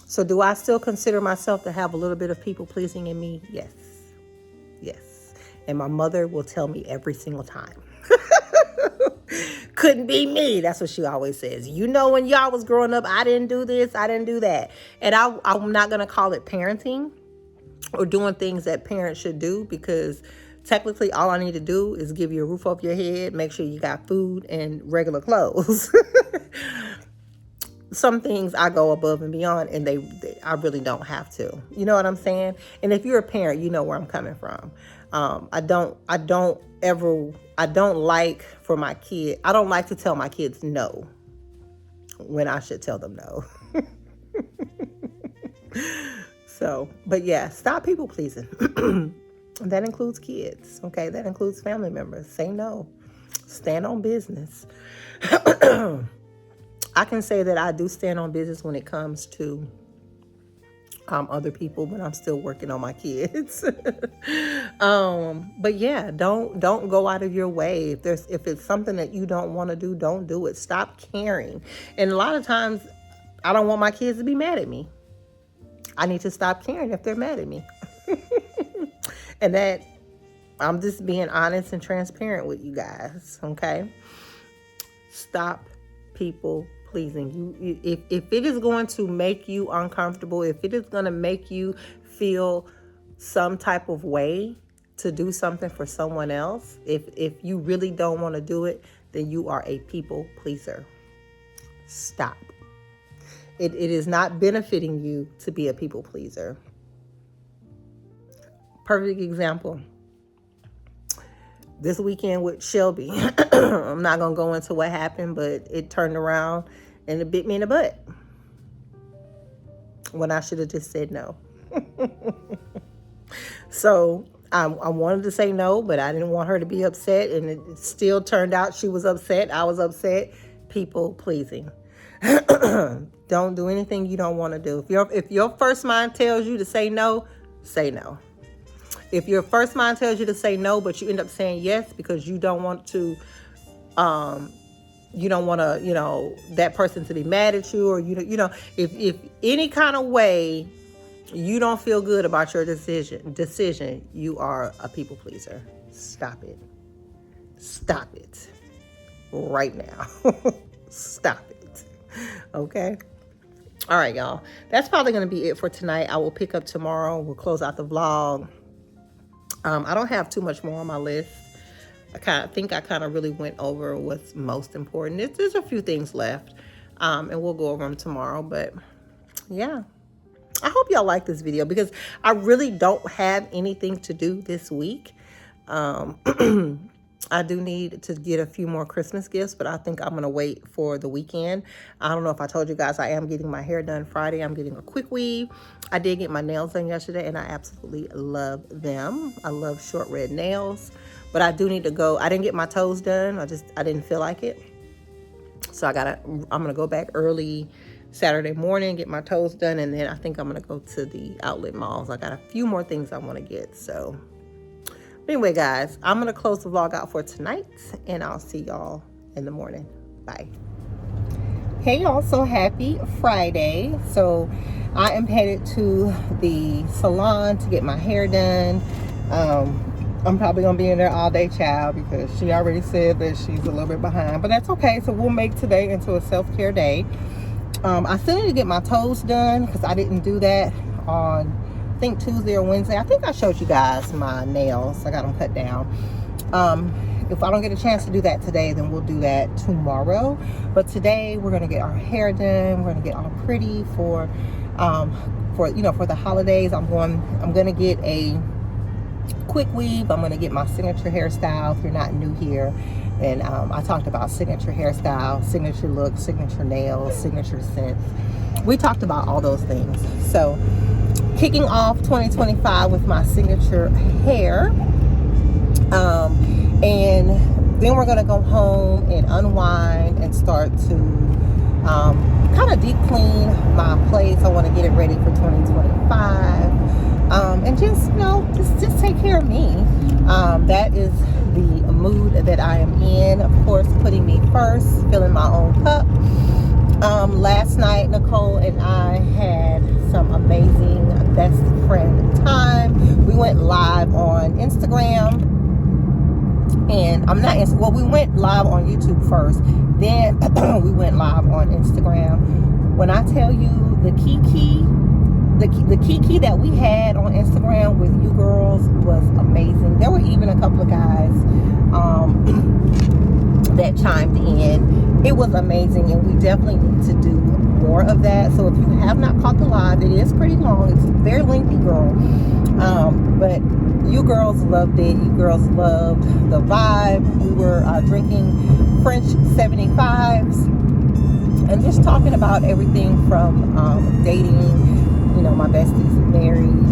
So do I still consider myself to have a little bit of people pleasing in me? Yes. Yes. And my mother will tell me every single time. Couldn't be me. That's what she always says. You know, when y'all was growing up, I didn't do this, I didn't do that. And I'm not going to call it parenting or doing things that parents should do, because technically all I need to do is give you a roof over your head, make sure you got food and regular clothes. Some things I go above and beyond, and I really don't have to. You know what I'm saying? And if you're a parent, you know where I'm coming from. I don't like for my kid. I don't like to tell my kids no when I should tell them no. So, but yeah, stop people pleasing. That includes kids. Okay. That includes family members. Say no. Stand on business. I can say that I do stand on business when it comes to other people, but I'm still working on my kids. But yeah, don't go out of your way. If it's something that you don't want to do, don't do it. Stop caring. And a lot of times I don't want my kids to be mad at me. I need to stop caring if they're mad at me. And that I'm just being honest and transparent with you guys. Okay. Stop people pleasing. If it is going to make you uncomfortable, if it is going to make you feel some type of way to do something for someone else, if you really don't want to do it, then you are a people pleaser. Stop. It is not benefiting you to be a people pleaser. Perfect example. This weekend with Shelby, I'm not going to go into what happened, but it turned around and it bit me in the butt when I should have just said no. So I wanted to say no, but I didn't want her to be upset, and it still turned out she was upset. I was upset. People pleasing. Don't do anything you don't want to do. If your first mind tells you to say no, say no. If your first mind tells you to say no, but you end up saying yes because you don't want to, that person to be mad at you, or if any kind of way you don't feel good about your decision, you are a people pleaser. Stop it. Stop it right now. Stop it. Okay. All right, y'all. That's probably going to be it for tonight. I will pick up tomorrow. We'll close out the vlog. I don't have too much more on my list. I think I really went over what's most important. There's a few things left, and we'll go over them tomorrow. But yeah, I hope y'all like this video, because I really don't have anything to do this week. I do need to get a few more Christmas gifts, but I think I'm going to wait for the weekend. I don't know if I told you guys, I am getting my hair done Friday. I'm getting a quick weave. I did get my nails done yesterday, and I absolutely love them. I love short red nails, but I do need to go. I didn't get my toes done. I didn't feel like it. So I'm going to go back early Saturday morning, get my toes done, and then I think I'm going to go to the outlet malls. I got a few more things I want to get, so... Anyway, guys, I'm going to close the vlog out for tonight, and I'll see y'all in the morning. Bye. Hey, y'all. So happy Friday. So I am headed to the salon to get my hair done. I'm probably going to be in there all day, child, because she already said that she's a little bit behind. But that's okay. So we'll make today into a self-care day. I still need to get my toes done because I didn't do that on, I think, Tuesday or Wednesday. I think I showed you guys my nails. I got them cut down. If I don't get a chance to do that today, then we'll do that tomorrow. But today we're gonna get our hair done. We're gonna get all pretty for the holidays. I'm gonna get a quick weave. I'm gonna get my signature hairstyle. If you're not new here, and I talked about signature hairstyle, signature look, signature nails, signature scents. We talked about all those things. So kicking off 2025 with my signature hair. And then we're gonna go home and unwind and start to kind of deep clean my place. I want to get it ready for 2025, and just take care of me. That is the mood that I am in. Of course, putting me first, filling my own cup. Last night, Nicole and I had some amazing best friend time. We went live on Instagram. And we went live on YouTube first, then we went live on Instagram. When I tell you the kiki that we had on Instagram with you girls was amazing. There were even a couple of guys that chimed in. It was amazing, and we definitely need to do more of that. So if you have not caught the live, it is pretty long. It's very lengthy, girl. But you girls loved it. You girls loved the vibe. We were drinking French 75s and just talking about everything from dating. My bestie's married,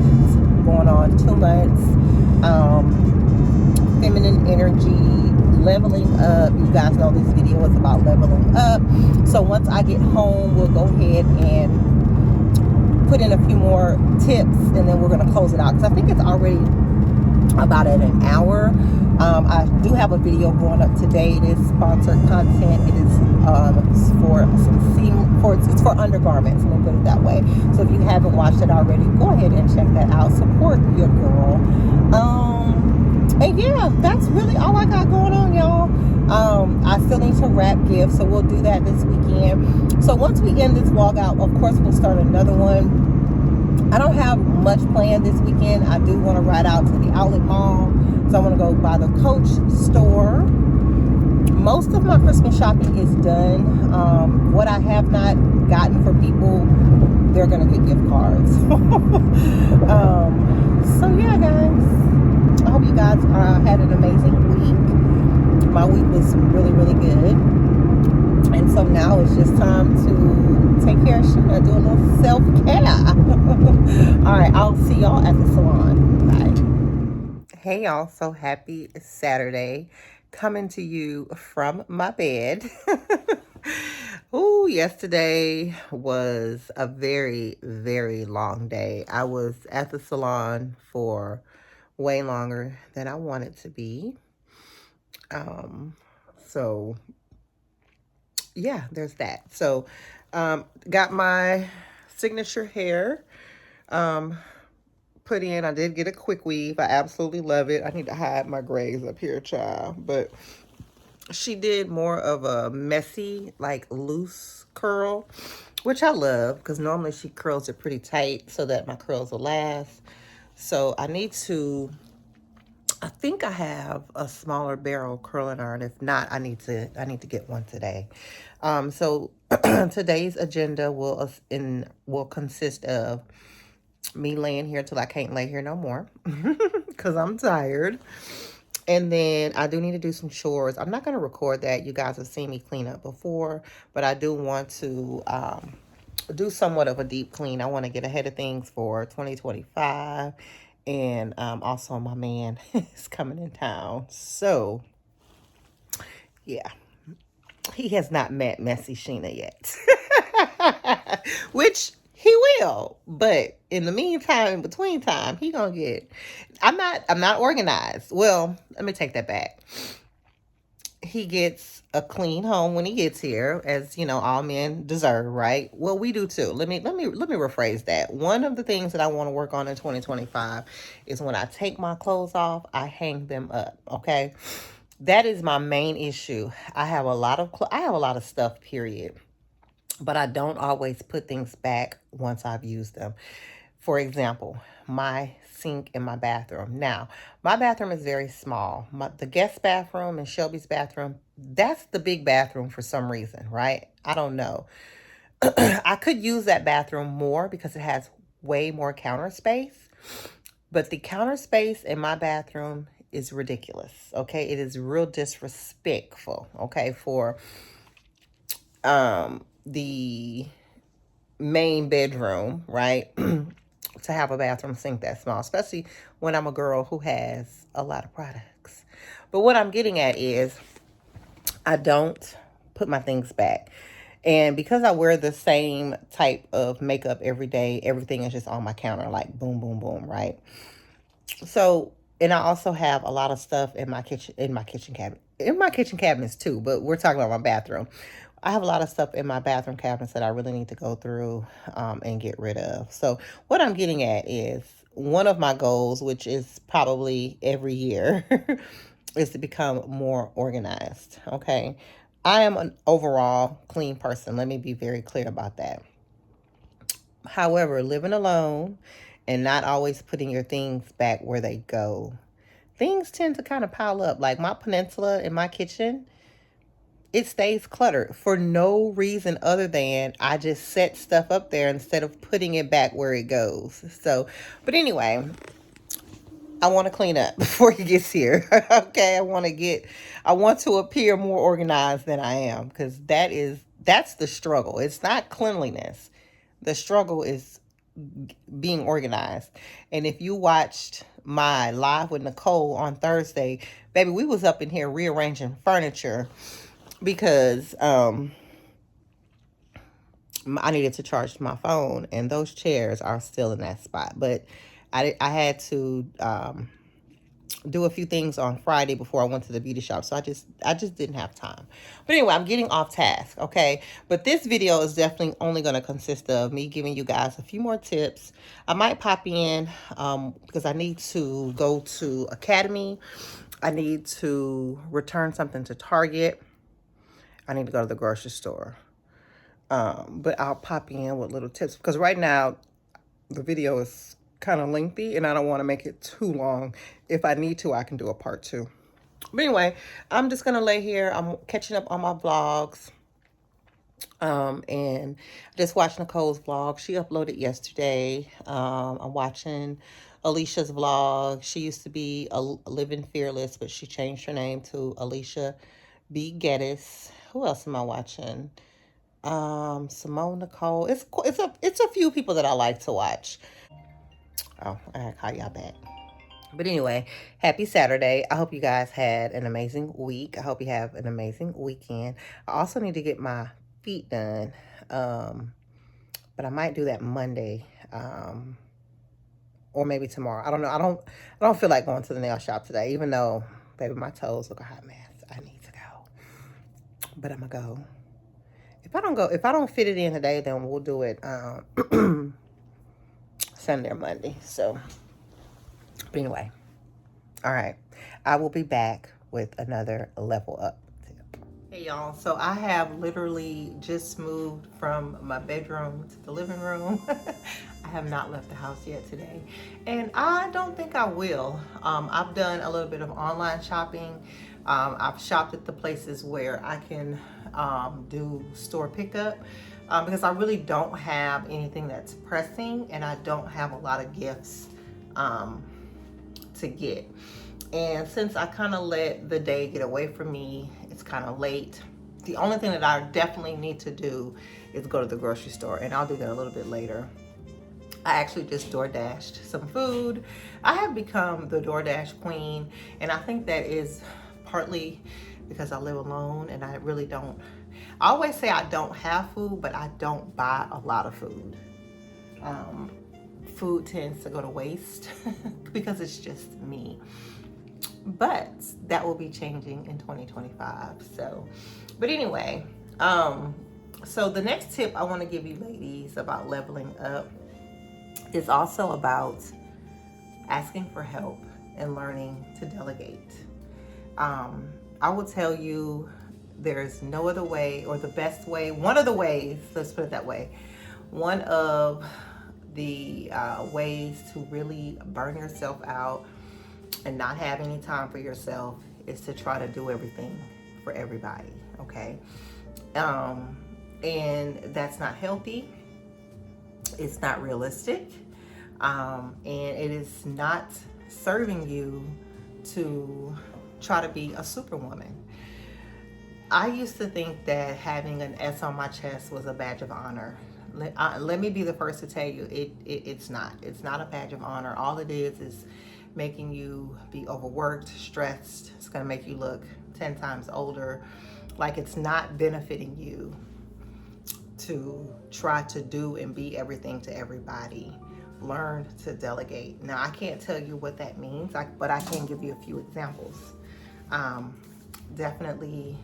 going on 2 months. Feminine energy, leveling up. You guys know this video is about leveling up. So once I get home, we'll go ahead and put in a few more tips, and then we're going to close it out because I think it's already about at an hour. I do have a video going up today. It is sponsored content. It is it's for undergarments, let me put it that way. So if you haven't watched it already, go ahead and check that out. Support your girl. And yeah, that's really all I got going on, y'all. I still need to wrap gifts, so we'll do that this weekend. So once we end this vlog out, of course we'll start another one. I don't have much planned this weekend. I do want to ride out to the outlet mall. So I want to go by the Coach store. Most of my Christmas shopping is done. What I have not gotten for people, they're going to get gift cards. So yeah, guys. I hope you guys had an amazing week. My week was really, really good. And so now it's just time to take care of Sheena, do a little self-care. All right, I'll see y'all at the salon. Bye. Hey, y'all. So happy Saturday. Coming to you from my bed. Ooh, yesterday was a very, very long day. I was at the salon for way longer than I wanted to be. So yeah, there's that. So got my signature hair put in. I did get a quick weave. I absolutely love it. I need to hide my grays up here, child. But she did more of a messy, like loose curl, which I love because normally she curls it pretty tight so that my curls will last. So I think I have a smaller barrel curling iron. If not, I need to get one today. So today's agenda will consist of me laying here till I can't lay here no more because I'm tired. And then I do need to do some chores. I'm not going to record that. You guys have seen me clean up before, but I do want to do somewhat of a deep clean. I want to get ahead of things for 2025. And also my man is coming in town. So, yeah. He has not met Messy Sheena yet. Which he will. But in the meantime, in between time, he gonna get... I'm not organized. Well, let me take that back. He gets a clean home when he gets here, as you know, all men deserve, right? Well, we do too. Let me rephrase that. One of the things that I want to work on in 2025 is when I take my clothes off, I hang them up. Okay, that is my main issue. I have a lot of stuff. Period. but I don't always put things back once I've used them. For example, my sink in my bathroom. Now, my bathroom is very small. The guest bathroom and Shelby's bathroom, that's the big bathroom for some reason, right? I don't know. I could use that bathroom more because it has way more counter space. But the counter space in my bathroom is ridiculous. Okay. It is real disrespectful. Okay. For the main bedroom, right? To have a bathroom sink that small, especially when I'm a girl who has a lot of products. But what I'm getting at is I don't put my things back. And because I wear the same type of makeup every day, everything is just on my counter, like boom, boom, boom, right? So, and I also have a lot of stuff in my kitchen cabinet, in my kitchen cabinets too, but we're talking about my bathroom. I have a lot of stuff in my bathroom cabinets that I really need to go through and get rid of. So, what I'm getting at is one of my goals, which is probably every year, is to become more organized. Okay. I am an overall clean person. Let me be very clear about that. However, living alone and not always putting your things back where they go, things tend to kind of pile up. Like my peninsula in my kitchen, it stays cluttered for no reason other than I just set stuff up there instead of putting it back where it goes. So, but anyway, I want to clean up before he gets here. Okay, I want to appear more organized than I am because that's the struggle. It's not cleanliness. The struggle is being organized. And if you watched my live with Nicole on Thursday, baby, we was up in here rearranging furniture because I needed to charge my phone, and those chairs are still in that spot. But I had to do a few things on Friday before I went to the beauty shop. So I just didn't have time. But anyway, I'm getting off task, okay? But this video is definitely only going to consist of me giving you guys a few more tips. I might pop in because I need to go to Academy. I need to return something to Target. I need to go to the grocery store. But I'll pop in with little tips because right now the video is kind of lengthy and I don't want to make it too long. If I need to, I can do a part 2. But anyway, I'm just going to lay here. I'm catching up on my vlogs. And just watched Nicole's vlog. She uploaded yesterday. I'm watching Alicia's vlog. She used to be a Living Fearless, but she changed her name to Alicia B. Geddes. Who else am I watching? Simone Nicole. It's a few people that I like to watch. Oh, I gotta call y'all back. But anyway, happy Saturday. I hope you guys had an amazing week. I hope you have an amazing weekend. I also need to get my feet done. But I might do that Monday. Or maybe tomorrow. I don't know. I don't feel like going to the nail shop today, even though baby my toes look a hot mess. I need to go. But I'm gonna go. If I don't fit it in today, then we'll do it Sunday or Monday. So, but anyway, all right. I will be back with another level up tip. Hey y'all, so I have literally just moved from my bedroom to the living room. I have not left the house yet today, and I don't think I will. I've done a little bit of online shopping. I've shopped at the places where I can do store pickup because I really don't have anything that's pressing, and I don't have a lot of gifts to get. And since I kind of let the day get away from me, it's kind of late. The only thing that I definitely need to do is go to the grocery store, and I'll do that a little bit later. I actually just DoorDashed some food. I have become the DoorDash queen, and I think that is partly because I live alone and I really don't. I always say I don't have food, but I don't buy a lot of food. Food tends to go to waste because it's just me. But that will be changing in 2025. So, but anyway, so the next tip I want to give you ladies about leveling up is also about asking for help and learning to delegate. I will tell you There's no other way, or the best way, one of the ways, let's put it that way, one of the ways to really burn yourself out and not have any time for yourself is to try to do everything for everybody, okay? And that's not healthy. It's not realistic. And it is not serving you to try to be a superwoman. I used to think that having an S on my chest was a badge of honor. Let me be the first to tell you, it's not. It's not a badge of honor. All it is making you be overworked, stressed. It's gonna make you look 10 times older. Like, it's not benefiting you to try to do and be everything to everybody. Learn to delegate. Now, I can't tell you what that means, but I can give you a few examples. Definitely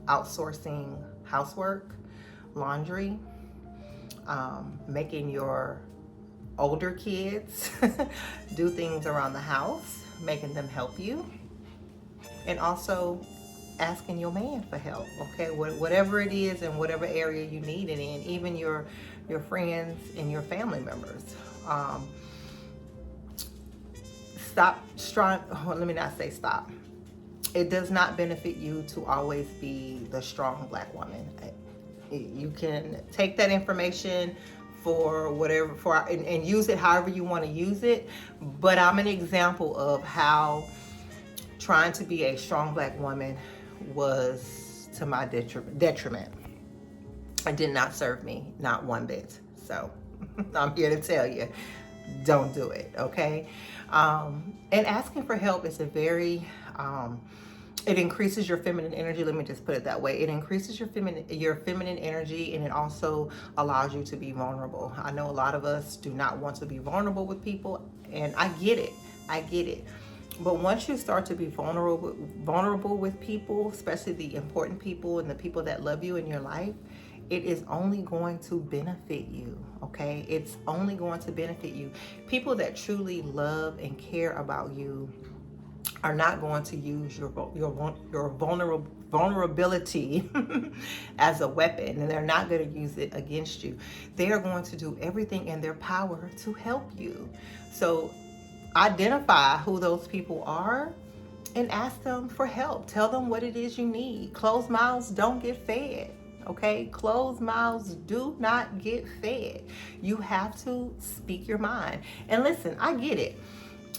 outsourcing housework, laundry, making your older kids do things around the house, making them help you, and also asking your man for help, okay? Whatever it is in whatever area you need it in, even your friends and your family members. Let me not say stop. It does not benefit you to always be the strong Black woman. You can take that information for whatever, and use it however you want to use it. But I'm an example of how trying to be a strong Black woman was to my detriment. It did not serve me, not one bit. So I'm here to tell you, don't do it, okay? And asking for help is a very, it increases your feminine energy. Let me just put it that way. It increases your feminine energy, and it also allows you to be vulnerable. I know a lot of us do not want to be vulnerable with people, and I get it. But once you start to be vulnerable with people, especially the important people and the people that love you in your life, it is only going to benefit you, okay? It's only going to benefit you. People that truly love and care about you are not going to use your vulnerability as a weapon, and they're not going to use it against you. They are going to do everything in their power to help you. So identify who those people are and ask them for help. Tell them what it is you need. Closed mouths don't get fed, okay? Closed mouths do not get fed. You have to speak your mind. And listen, I get it.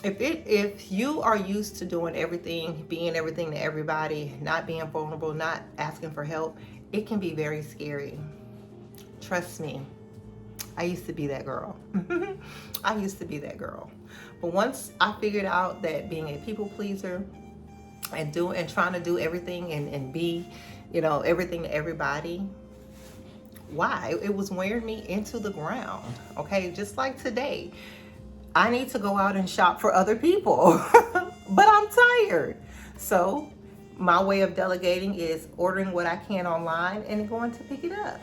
If you are used to doing everything, being everything to everybody, not being vulnerable, not asking for help, it can be very scary. Trust me, I used to be that girl. I used to be that girl. But once I figured out that being a people pleaser and trying to do everything and be, everything to everybody, why? It was wearing me into the ground, okay? Just like today. I need to go out and shop for other people, but I'm tired. So my way of delegating is ordering what I can online and going to pick it up.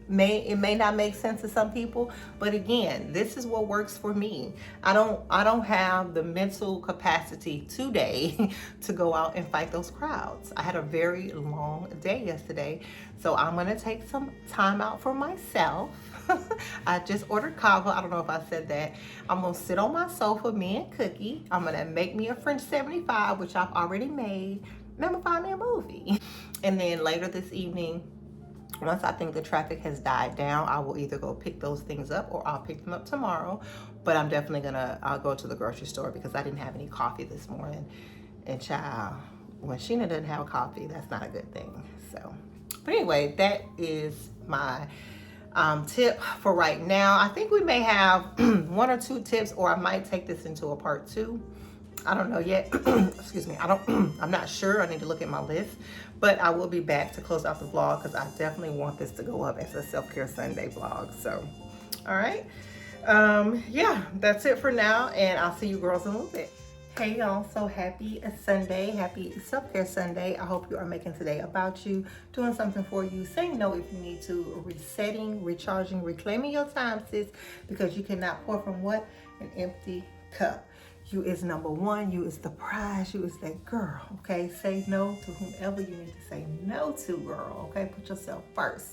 It may not make sense to some people, but again, this is what works for me. I don't have the mental capacity today to go out and fight those crowds. I had a very long day yesterday, so I'm gonna take some time out for myself. I just ordered kava. I don't know if I said that. I'm gonna sit on my sofa, me and Cookie. I'm gonna make me a French 75, which I've already made. And I'm gonna find me a movie. And then later this evening, once I think the traffic has died down, I will either go pick those things up or I'll pick them up tomorrow. But I'm definitely I'll go to the grocery store because I didn't have any coffee this morning. And child, when Sheena doesn't have coffee, that's not a good thing. So, but anyway, that is my tip for right now. I think we may have 1 or 2 tips, or I might take this into a part 2. I don't know yet. Excuse me. I'm not sure. I need to look at my list, but I will be back to close out the vlog because I definitely want this to go up as a self-care Sunday vlog. So, all right. Yeah, that's it for now, and I'll see you girls in a little bit. Hey y'all, so happy Sunday, happy self-care Sunday. I hope you are making today about you, doing something for you, saying no if you need to, resetting, recharging, reclaiming your time, sis, because you cannot pour from what? An empty cup. You is number one. You is the prize. You is that girl, okay? Say no to whomever you need to say no to, girl, okay? Put yourself first.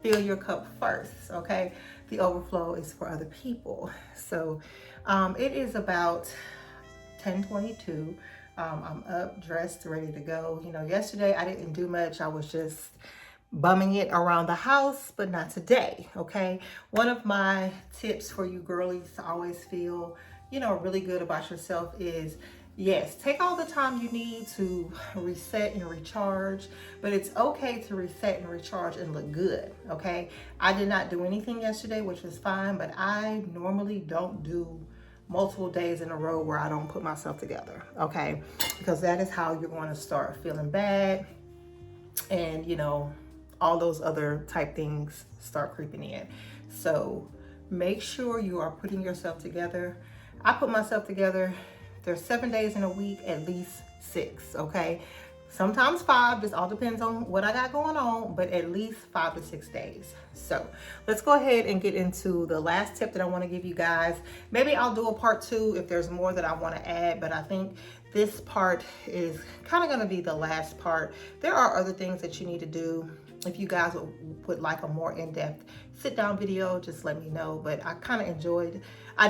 Fill your cup first, okay? The overflow is for other people. So it is about 10:22. I'm up, dressed, ready to go. You know, yesterday I didn't do much. I was just bumming it around the house, but not today, okay? One of my tips for you girlies to always feel, you know, really good about yourself is, yes, take all the time you need to reset and recharge, but it's okay to reset and recharge and look good, okay? I did not do anything yesterday, which was fine, but I normally don't do multiple days in a row where I don't put myself together, okay? Because that is how you're going to start feeling bad, and you know, all those other type things start creeping in. So make sure you are putting yourself together. I put myself together. There's 7 days in a week, at least 6, okay? Sometimes 5, this all depends on what I got going on, but at least 5 to 6 days. So let's go ahead and get into the last tip that I want to give you guys. Maybe I'll do a part 2 if there's more that I want to add, but I think this part is kind of going to be the last part. There are other things that you need to do. If you guys would like a more in-depth sit-down video, just let me know. But I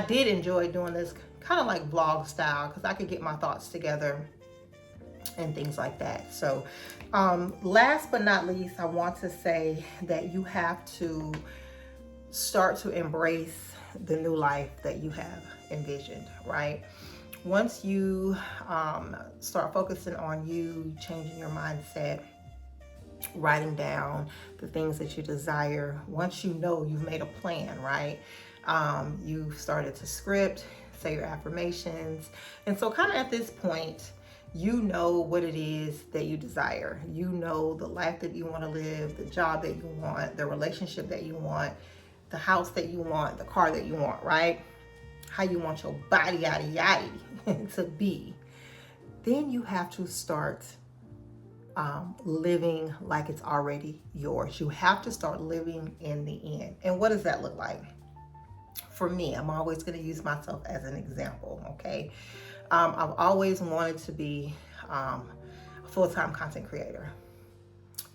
did enjoy doing this kind of like vlog style, because I could get my thoughts together and things like that. So last but not least, I want to say that you have to start to embrace the new life that you have envisioned, right? Once you start focusing on you, changing your mindset, writing down the things that you desire, once you know you've made a plan, right? You've started to script, say your affirmations. And so kind of at this point, you know what it is that you desire. You know the life that you want to live, the job that you want, the relationship that you want, the house that you want, the car that you want, right? How you want your body, yada, yada, to be. Then you have to start living like it's already yours. You have to start living in the end. And what does that look like? For me, I'm always going to use myself as an example, okay? I've always wanted to be a full-time content creator.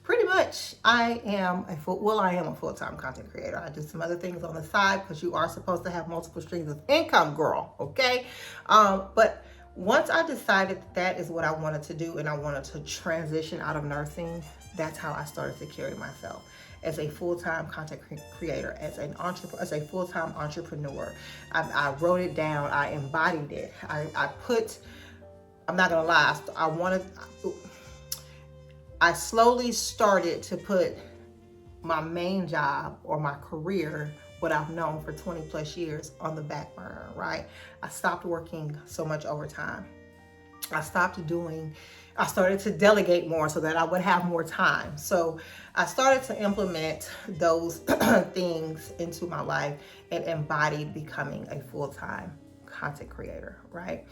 Pretty much, I am a full-time content creator. I do some other things on the side because you are supposed to have multiple streams of income, girl, okay? But once I decided that is what I wanted to do and I wanted to transition out of nursing, that's how I started to carry myself as a full-time content creator, as a full-time entrepreneur. I wrote it down. I embodied it. I'm not gonna lie. I slowly started to put my main job or my career, what I've known for 20 plus years, on the back burner, right? I stopped working so much overtime. I started to delegate more so that I would have more time. So I started to implement those things into my life and embodied becoming a full-time content creator, right?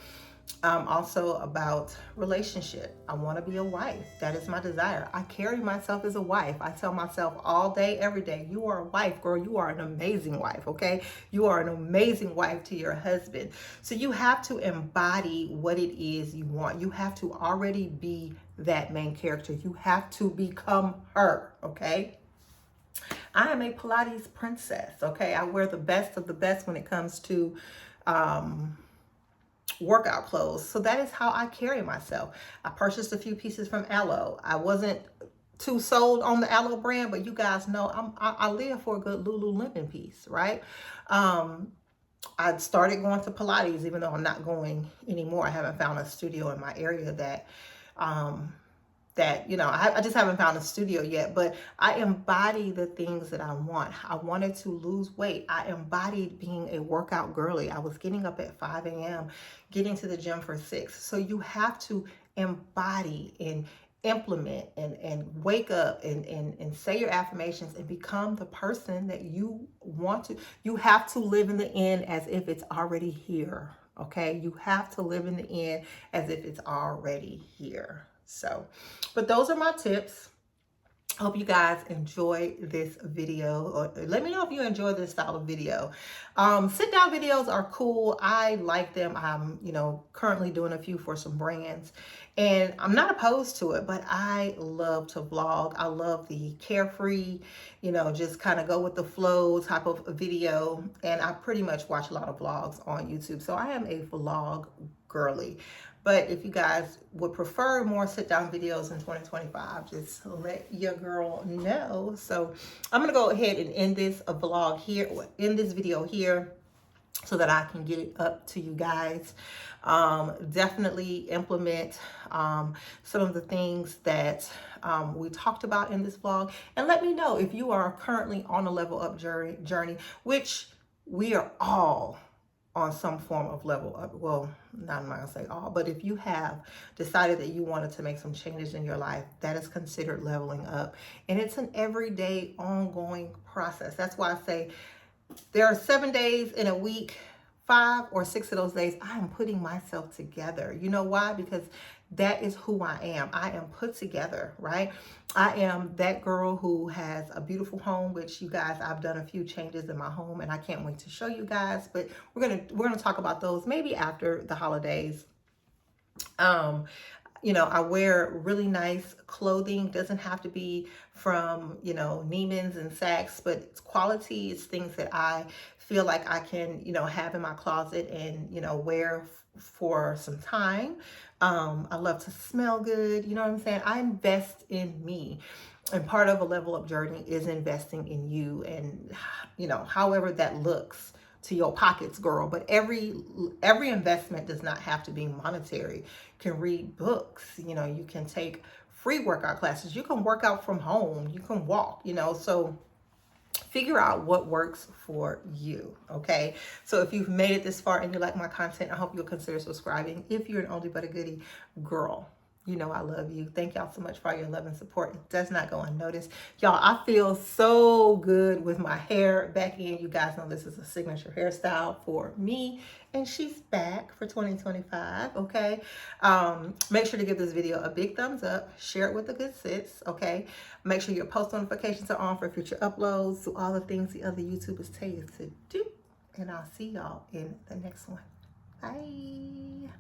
Also about relationship. I want to be a wife. That is my desire. I carry myself as a wife. I tell myself all day, every day, you are a wife, girl. You are an amazing wife, okay? You are an amazing wife to your husband. So you have to embody what it is you want. You have to already be that main character. You have to become her, okay? I am a Pilates princess, okay? I wear the best of the best when it comes to workout clothes. So that is how I carry myself. I purchased a few pieces from Aloe. I wasn't too sold on the Aloe brand, but you guys know I live for a good Lululemon piece, right? I started going to Pilates, even though I'm not going anymore. I haven't found a studio in my area that I just haven't found a studio yet, but I embody the things that I want. I wanted to lose weight. I embodied being a workout girly. I was getting up at 5 a.m., getting to the gym for 6. So you have to embody and implement and wake up and say your affirmations and become the person that you want to. You have to live in the end as if it's already here, okay? You have to live in the end as if it's already here. So, but those are my tips. Hope you guys enjoy this video, or let me know if you enjoy this style of video. Sit down videos are cool. I like them. I'm, currently doing a few for some brands, and I'm not opposed to it, but I love to vlog. I love the carefree, just kind of go with the flow type of video. And I pretty much watch a lot of vlogs on YouTube. So I am a vlog girly. But if you guys would prefer more sit-down videos in 2025, just let your girl know. So I'm going to go ahead and end this vlog here, end this video here, so that I can get it up to you guys. Definitely implement some of the things that we talked about in this vlog. And let me know if you are currently on a level up journey, which we are all on some form of level up. Well, I'm not gonna say all, but if you have decided that you wanted to make some changes in your life, that is considered leveling up. And it's an everyday ongoing process. That's why I say there are 7 days in a week. 5 or 6 of those days, I am putting myself together. You know why? Because that is who I am. I am put together, right? I am that girl who has a beautiful home, which you guys, I've done a few changes in my home and I can't wait to show you guys, but we're going to talk about those maybe after the holidays. I wear really nice clothing. Doesn't have to be from, Neiman's and Saks, but it's quality. It's things that I feel like I can, have in my closet and, wear for some time. I love to smell good. You know what I'm saying? I invest in me. And part of a level up journey is investing in you, and, however that looks to your pockets, girl. But every investment does not have to be monetary. You can read books, you can take free workout classes, you can work out from home, you can walk, so figure out what works for you. Okay, so if you've made it this far and you like my content, I hope you'll consider subscribing. If you're an oldie but a goodie, girl, I love you. Thank y'all so much for all your love and support. It does not go unnoticed. Y'all, I feel so good with my hair back in. You guys know this is a signature hairstyle for me, and she's back for 2025, okay? Make sure to give this video a big thumbs up. Share it with the good sis, okay? Make sure your post notifications are on for future uploads, do all the things the other YouTubers tell you to do. And I'll see y'all in the next one. Bye.